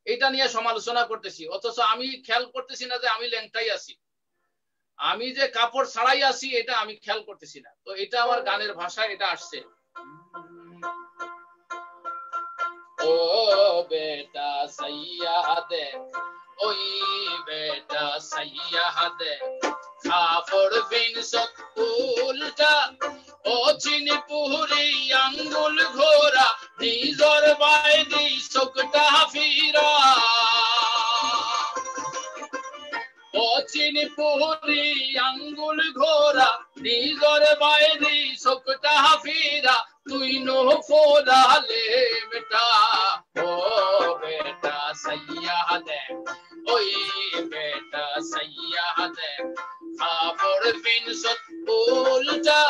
এটা নিয়ে সমালোচনা করতেছি, অথচ আমি খেয়াল করতেছি না যে আমি ল্যাংটাই আছি, আমি যে কাপড় ছাড়াই আছি এটা আমি খেয়াল করতেছি না। তো এটা আমার গানের ভাষায় এটা আসছে। ও বেটা সাইয়া দে, ওই বেটা সাইয়া দে, কাপড় বিনসত উল্টা, ও চিনি পুরি আঙ্গুল ঘোরা, নিজর বাইদি চোখটা ফিরা, ও চিনি পুরি আঙ্গুল ঘোরা, নিজর বাইদি চোখটা ফিরা, তুই নো ফোরালে বেটা, ও বেটা সাইয়া দে, ওই বেটা সাইয়া দে, কাপড় বিনসত উল্টা,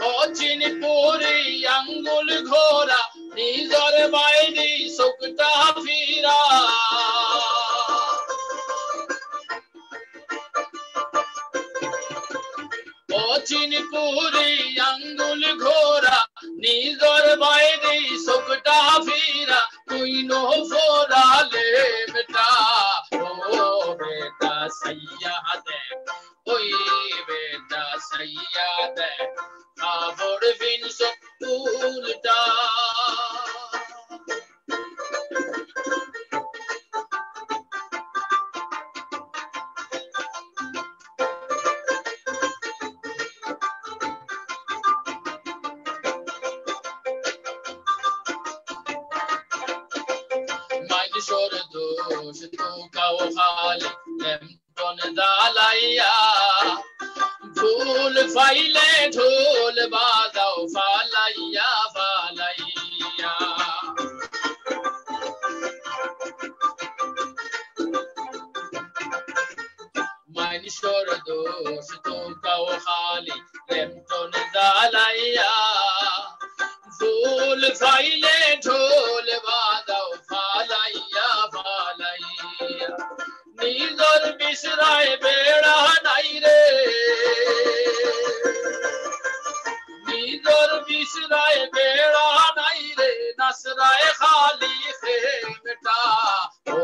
ও চিনি পুরি আঙ্গুল ঘোরা, নিজর বাইদি চোখটা ফিরা। ও চিনি পুরি আঙ্গুল ঘোরা, নিজর বাইরে চোখটা ফিরা, তুই নো ফোরালে বেটা, ও বেটা সাইয়া দে, ওই বেটা সাইয়া দে, কাপড় বিনসত উল্টা। মানুষের দোষ তো কাও খালি লেমটন জ্বালাইয়া, ঢোল ফাইলে ঢোল বাজাও ফালাইয়া ফালাইয়া, মানুষের দোষ তো কাও খালি লেমটন জ্বালাইয়া, ঢোল ফাইলে ঢোল বাজাও ফালাইয়া ফালাইয়া, নিজর বিসরায় বেড়া নাই রে, নিজর বিসরায় বেড়া নাই রে, নাসরায় খালি খেমটা, ও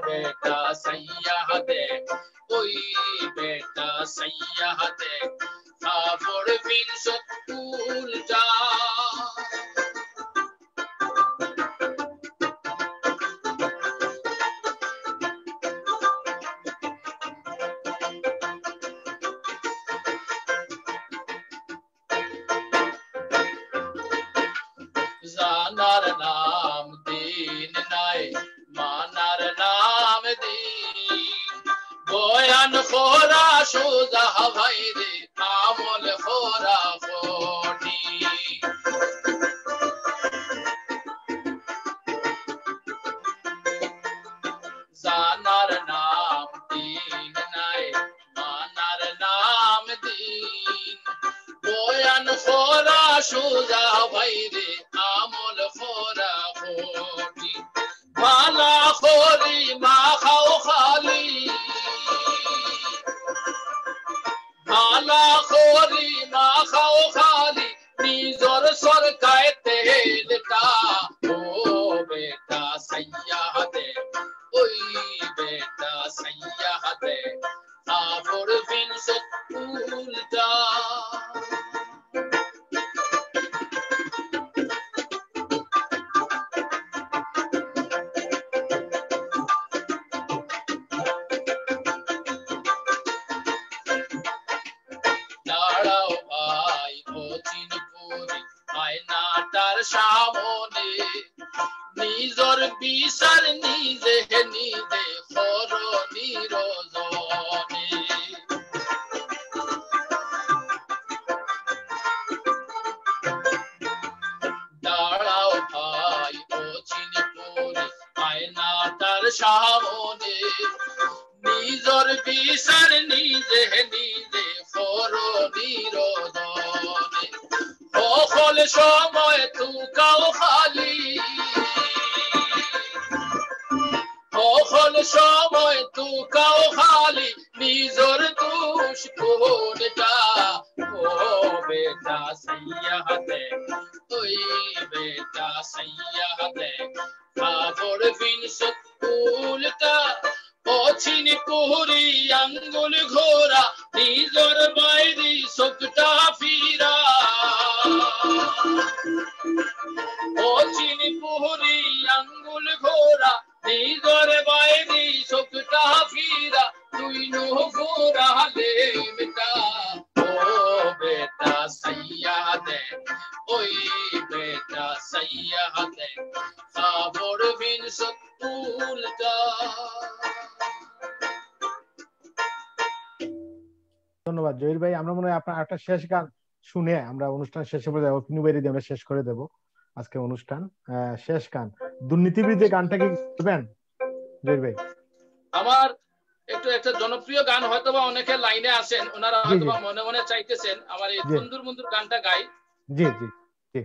বেটা সাইয়া দে, ওই বেটা সাইয়া দে, কাপড় বিনসত উল্টা। জানার নাম দিন নাই, মানার নাম দিন, বয়ান খোরা সোজা ভাই রে, আমল খোরা ফটি। জানার নাম দিন নাই, মানার নাম দিন, বয়ান খোরা সোজা ভাই রে, আমল খোরা ফটি। মালা খোরি মা খাও খালি, মালা খোরি মা খাও सरकाए तेलटा ओ बेटा सैयादे ओई बेटा सैयादे आबोर विंसत उल्टा সামনে নিজর বিচার নিজে নিজে করনি রজনে দাঁড়াও ভাই ও চিনিপুরি আয়না তার সামনে নিজর বিচার নিজে নিজে করনি রজনে সকল সময় তুকাও খালি সকল সময় তুকাও খালি নিজর দোষ কোনটা ও বেটা সৈয়াদে ওই বেটা সৈয়াদে খবর বিনসত উল্টা পছিনি পুরি আঙ্গুল ঘোরা নিজর বাইরি সবটা ফিরা পছিনি পুরি আঙ্গুল ঘোরা নিজর বাইরি সবটা ফিরা তুই নো ঘোরা লেমটা ও বেটা সৈয়াদে ওই বেটা সৈয়াদে খবর বিনসত উল্টা ধন্যবাদ জহির ভাই। আমরা মনে হয় আপনার একটা শেষ গান শুনে আমরা অনুষ্ঠান শেষে বলে যাবো, পিনুবাড়ি দিয়ে আমরা শেষ করে দেব আজকে অনুষ্ঠান। শেষ গান দুর্নীতিবিরোধী গানটা কি করবেন জহির ভাই? আমার একটু একটা জনপ্রিয় গান হয়তোবা অনেকে লাইনে আছেন, ওনারা হয়তোবা মনে মনে চাইতেছেন আমার এই বন্ধুর বন্ধুর গানটা গাই। জি জি জি।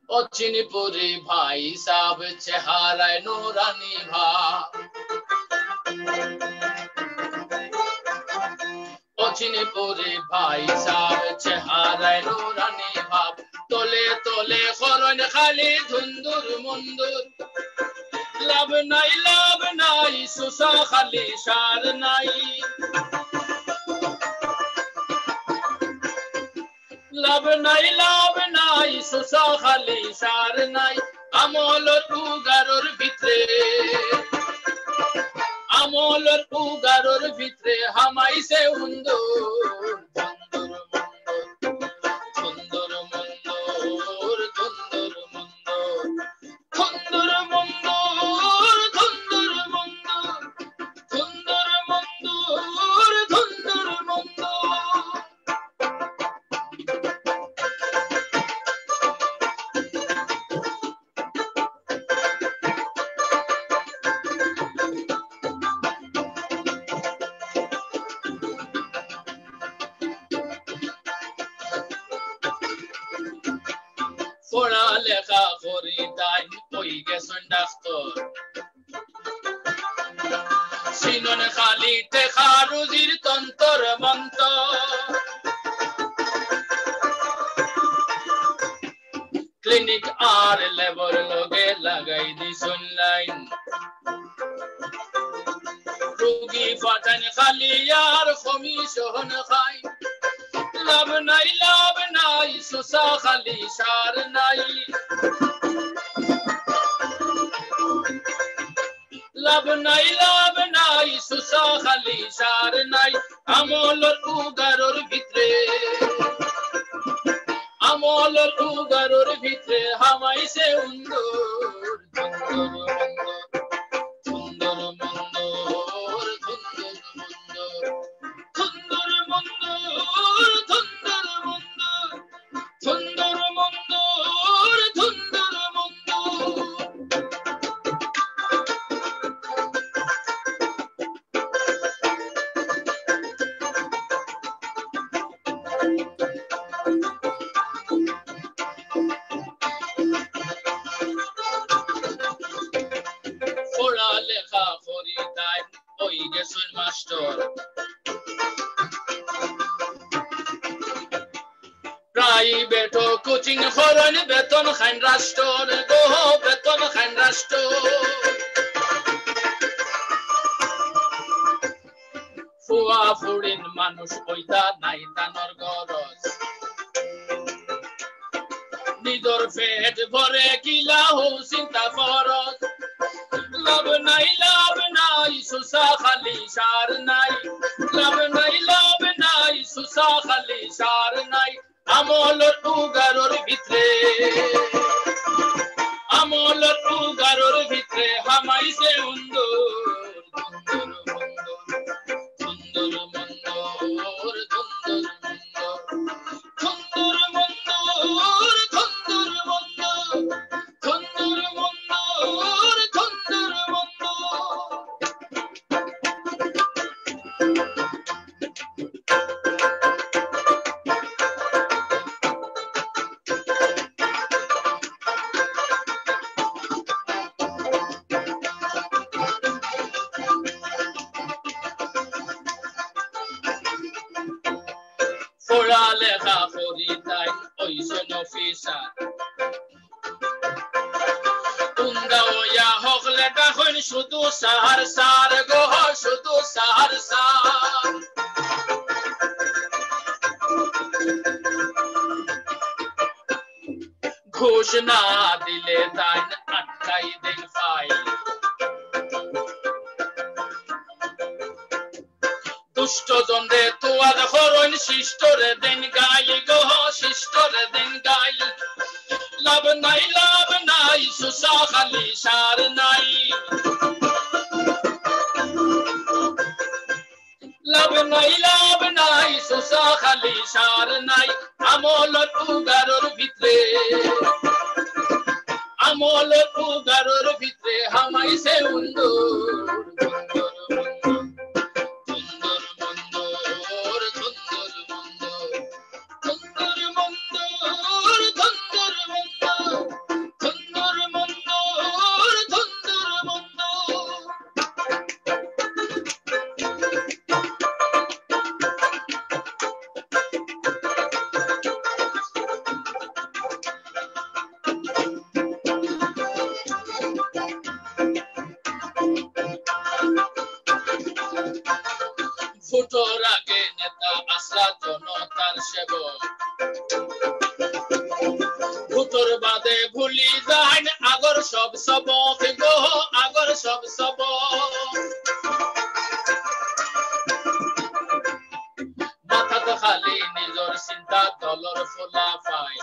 অচিনপুরি ভাই সাব চেহারায় নুরানি ভাব অচিনপুরি ভাই সাব চেহারায় নুরানি ভাব তোলে তোলে করন খালি ধুন্দুর মুন্দুর লাভ নাই সুসা খালি সার নাই লাভ নাই সুসা খালি সার নাই আমলর উগারোর ভিতরে হামাইছে হুন্দুর ধুন্দুর মুন্দুর ধুন্দুর মুন্দুর ধুন্দুর মুন্দুর ধুন্দুর মুন্দুর ধুন্দুর মুন্দুর ধুন্দুর মুন্দুর পড়ালেখা করি তাই কই গেছেন ডাক্তার সিনন খালি টেকা রুজির তন্তর মন্তর ক্লিনিক আর লেবর লগে লাগাই দিছুন লাইন রোগী ফাটান খালি আর কমিশন খাই লাভ নাই সুসা খালি সার নাই লাভ নাই সুসা খালি সার নাই আমলর উগারোর ভিতরে হামাইছে উন্দুর ধুন্দুর মুন্দুর ধুন্দুর মুন্দুর ধুন্দুর মুন্দুর ধুন্দুর মুন্দুর ধুন্দুর মুন্দুর ধুন্দুর মুন্দুর গেছেন মাস্টার প্রাইভেট কোচিং করেন বেতন খান রাষ্ট্র গো বেতন খান রাষ্ট্র ফুয়া ফুড়িন মানুষ ওইটা নাই তানর গরজ নিজর পেট ভরে কিলা হো চিন্তা ফরজ লাভ নাই সুসা খালি সার নাই লাভ নাই সুসা খালি সার নাই আমলর উগারর ভিতরে হামাইছে উন্দর লেখা করি তাই ওইসন অফিসার উন্দা ওয়া হকলে তখন শুধু সাহার সার গো শুধু সাহার সার ঘুষ না দিলে তাই আটকাই দেন ফাইল দুষ্ট জন্দে তোয়াদ হরণ শিষ্টরে দেন গাই গো শিষ্টরে দেন গাই লাভ নাই সুসা খালি সার নাই লাভ নাই সুসা খালি সার নাই আমলর উগারর ভিতরে হামাইছে উন্দর ভোটর আগে নেতা আসরা জনতার সেবক ভোটর বাদে ভুলি যায় আগর সব সবক গো আগর সব সবক মাথাত খালি নিজর চিন্তা দলর ফোলা পাই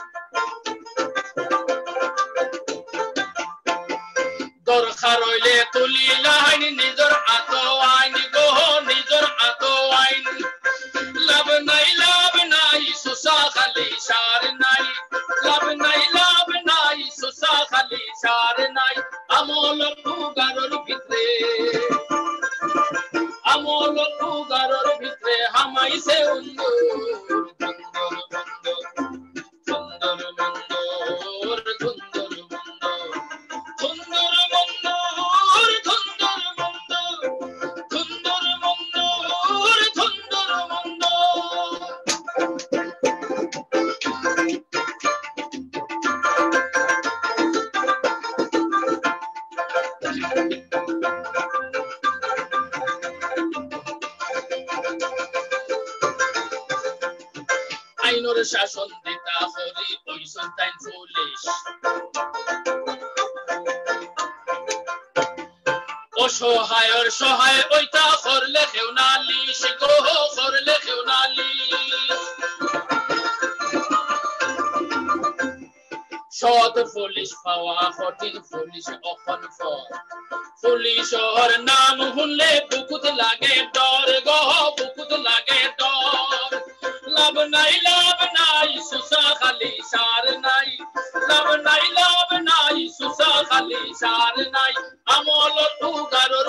দরকার হইলে তুলি লাইন নিজর আত আইন গো নিজর আত আইন লাভ নাই সুসা খালি সার নাই লাভ নাই সুসা খালি সার নাই আমল উগারর ভিতরে হামাইছে উন্দর আইনের শাসন দিতা হরি ওই সন্তান পুলিশ অসহায়ের সহায় ওইটা করলে কেউ নালিশ গো করলে কেউ নালিশ সৎ পুলিশ পাওয়া কঠিন পুলিশ অখন পুলিশর নাম শুনলে বুকুত লাগে ডর গো বুকুত লাগে ডর লাভ নাই সুসা খালি সার নাই লাভ নাই সুসা খালি সার নাই আমল উগারর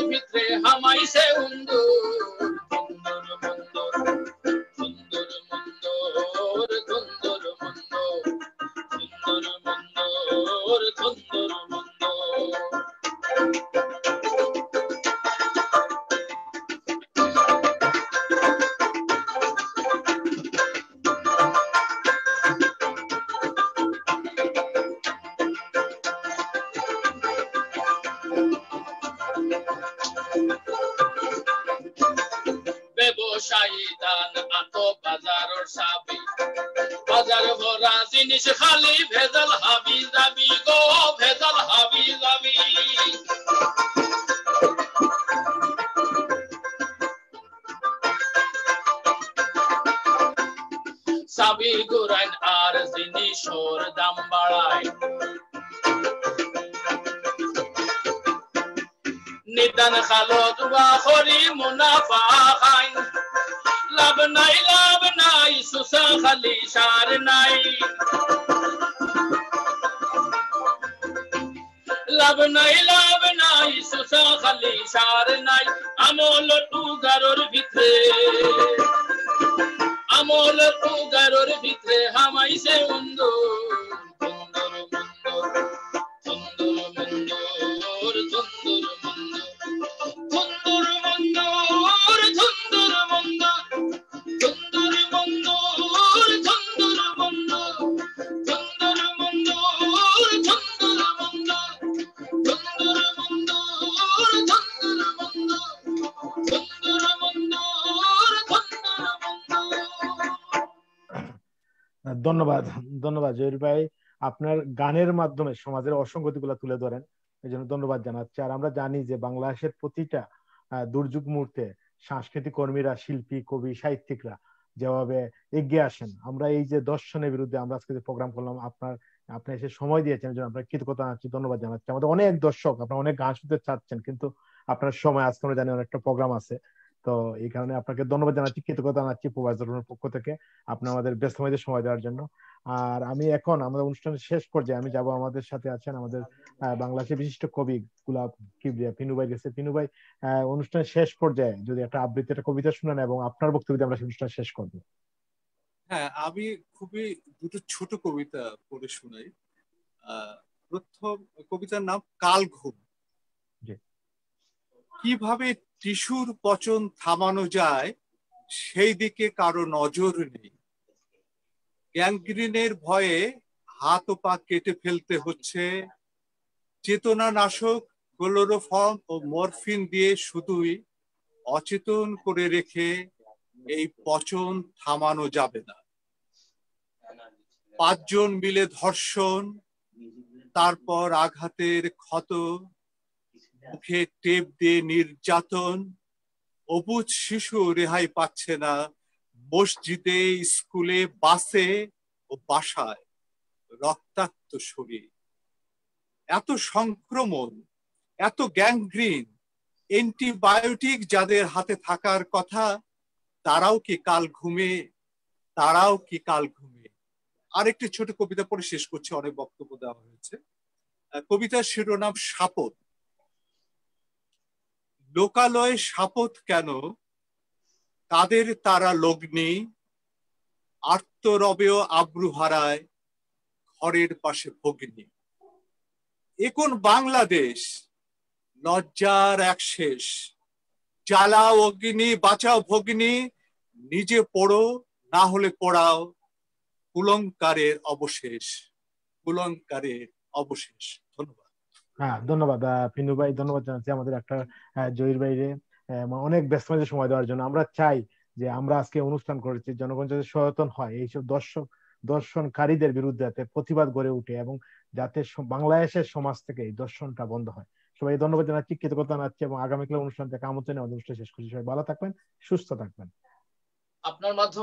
ভিতরে হামাইছে উন্দর জিনিস খালি ভেজাল হাবি যাবি গো ভেজাল হাবি যাবি চাবি গুরাইন আর জিনিসের দাম বাড়ায় নিদান খালো দুয়া করি মুনাফা খাই লাভ নাই সুসা খালি সার নাই লাভ নাই সুসা খালি সার নাই আমল উগারোর ভিতরে হামাইছে উন্দর ধন্যবাদ ধন্যবাদ জহির ভাই, আপনার গানের মাধ্যমে সমাজের অসঙ্গতিগুলো তুলে ধরেন, এই জন্য ধন্যবাদ জানাচ্ছি। আর আমরা জানি যে বাংলাদেশের প্রতিটা দুর্যোগ মুহূর্তে সাংস্কৃতিক কর্মীরা, শিল্পী, কবি, সাহিত্যিকরা যেভাবে এগিয়ে আসেন, আমরা এই যে দর্শনের বিরুদ্ধে আমরা আজকে যে প্রোগ্রাম করলাম, আপনি এসে সময় দিয়েছেন, এই জন্য আপনার কৃতজ্ঞতা জানাচ্ছি, ধন্যবাদ জানাচ্ছি। আমাদের অনেক দর্শক, আপনারা অনেক গান শুনতে চাচ্ছেন, কিন্তু আপনার সময়, আজকে আমরা জানি অনেকটা প্রোগ্রাম আছে, তো এই কারণে আপনাকে ধন্যবাদ জানাচ্ছি, কৃতজ্ঞতা জানাচ্ছি প্রবাস দর্শনের পক্ষ থেকে, আপনি আমাদের ব্যস্ত সময় দেওয়ার জন্য। আর আমি এখন আমাদের অনুষ্ঠানের শেষ পর্যায়ে আমি যাব, আমাদের সাথে আছেন আমাদের বাংলাদেশের বিশিষ্ট কবি গোলাপ কিবরিয়া, পিনু ভাই গেছে। পিনু ভাই, অনুষ্ঠানের শেষ পর্যায়ে যদি একটা আবৃত্তি, একটা কবিতা শুনান এবং আপনার বক্তব্য দিয়ে আমরা অনুষ্ঠান শেষ করবো। হ্যাঁ, আমি খুবই দুটো ছোট কবিতা পড়ে শোনাই। প্রথম কবিতার নাম কাল ঘুম। কিভাবে টিস্যুর পচন থামানো যায় সেই দিকে কারো নজর নেই। গ্যাংগ্রিনের ভয়ে হাত ও পা কেটে ফেলতে হচ্ছে, চেতনা নাশক ক্লোরোফর্ম ও মরফিন দিয়ে শুধুই অচেতন করে রেখে এই পচন থামানো যাবে না। 5 জন মিলে ধর্ষণ, তারপর আঘাতের ক্ষত, মুখে টেপ দিয়ে নির্যাতন, অবুঝ শিশু রেহাই পাচ্ছে না, মসজিদে, স্কুলে, বাসে ও বাসায় রক্তাক্ত শরীর। এত সংক্রমণ, এত গ্যাংগ্রিন, অ্যান্টিবায়োটিক যাদের হাতে থাকার কথা, তারাও কি কাল ঘুমে? আরেকটি ছোট কবিতা পড়ে শেষ করছি, অনেক বক্তব্য দেওয়া হয়েছে। কবিতার শিরোনাম শাপথ। লোকালয়ে শাপথ কেন, কাদের তারা লগ্নি, আর্তরবেও আব্রু হারায় ঘরের পাশে ভগ্নি। এ কোন বাংলাদেশ, লজ্জার এক শেষ, জ্বালাও অগ্নি, বাঁচাও ভগ্নি, নিজে পড়ো না হলে পড়াও কুলঙ্কারের অবশেষ। ধন্যবাদ। হ্যাঁ, ধন্যবাদ পিনু ভাই, ধন্যবাদ জানাচ্ছি আমাদের একটা জহির ভাইরে অনেক ব্যস্ত সময় দেওয়ার জন্য। আমরা চাই যে আমরা আজকে অনুষ্ঠান করেছি, জনগণ যাতে সচেতন হয়, এইসব দর্শনকারীদের বিরুদ্ধে যাতে প্রতিবাদ গড়ে উঠে এবং যাতে বাংলাদেশের সমাজ থেকে এই দর্শনটা বন্ধ হয়। সবাই ধন্যবাদ জানাচ্ছি, কৃতজ্ঞতা জানাচ্ছি, এবং আগামীকাল অনুষ্ঠান থেকে আমন্ত্রণে অনুষ্ঠান শেষ করছি। সবাই ভালো থাকবেন, সুস্থ থাকবেন। আপনার মাধ্যমে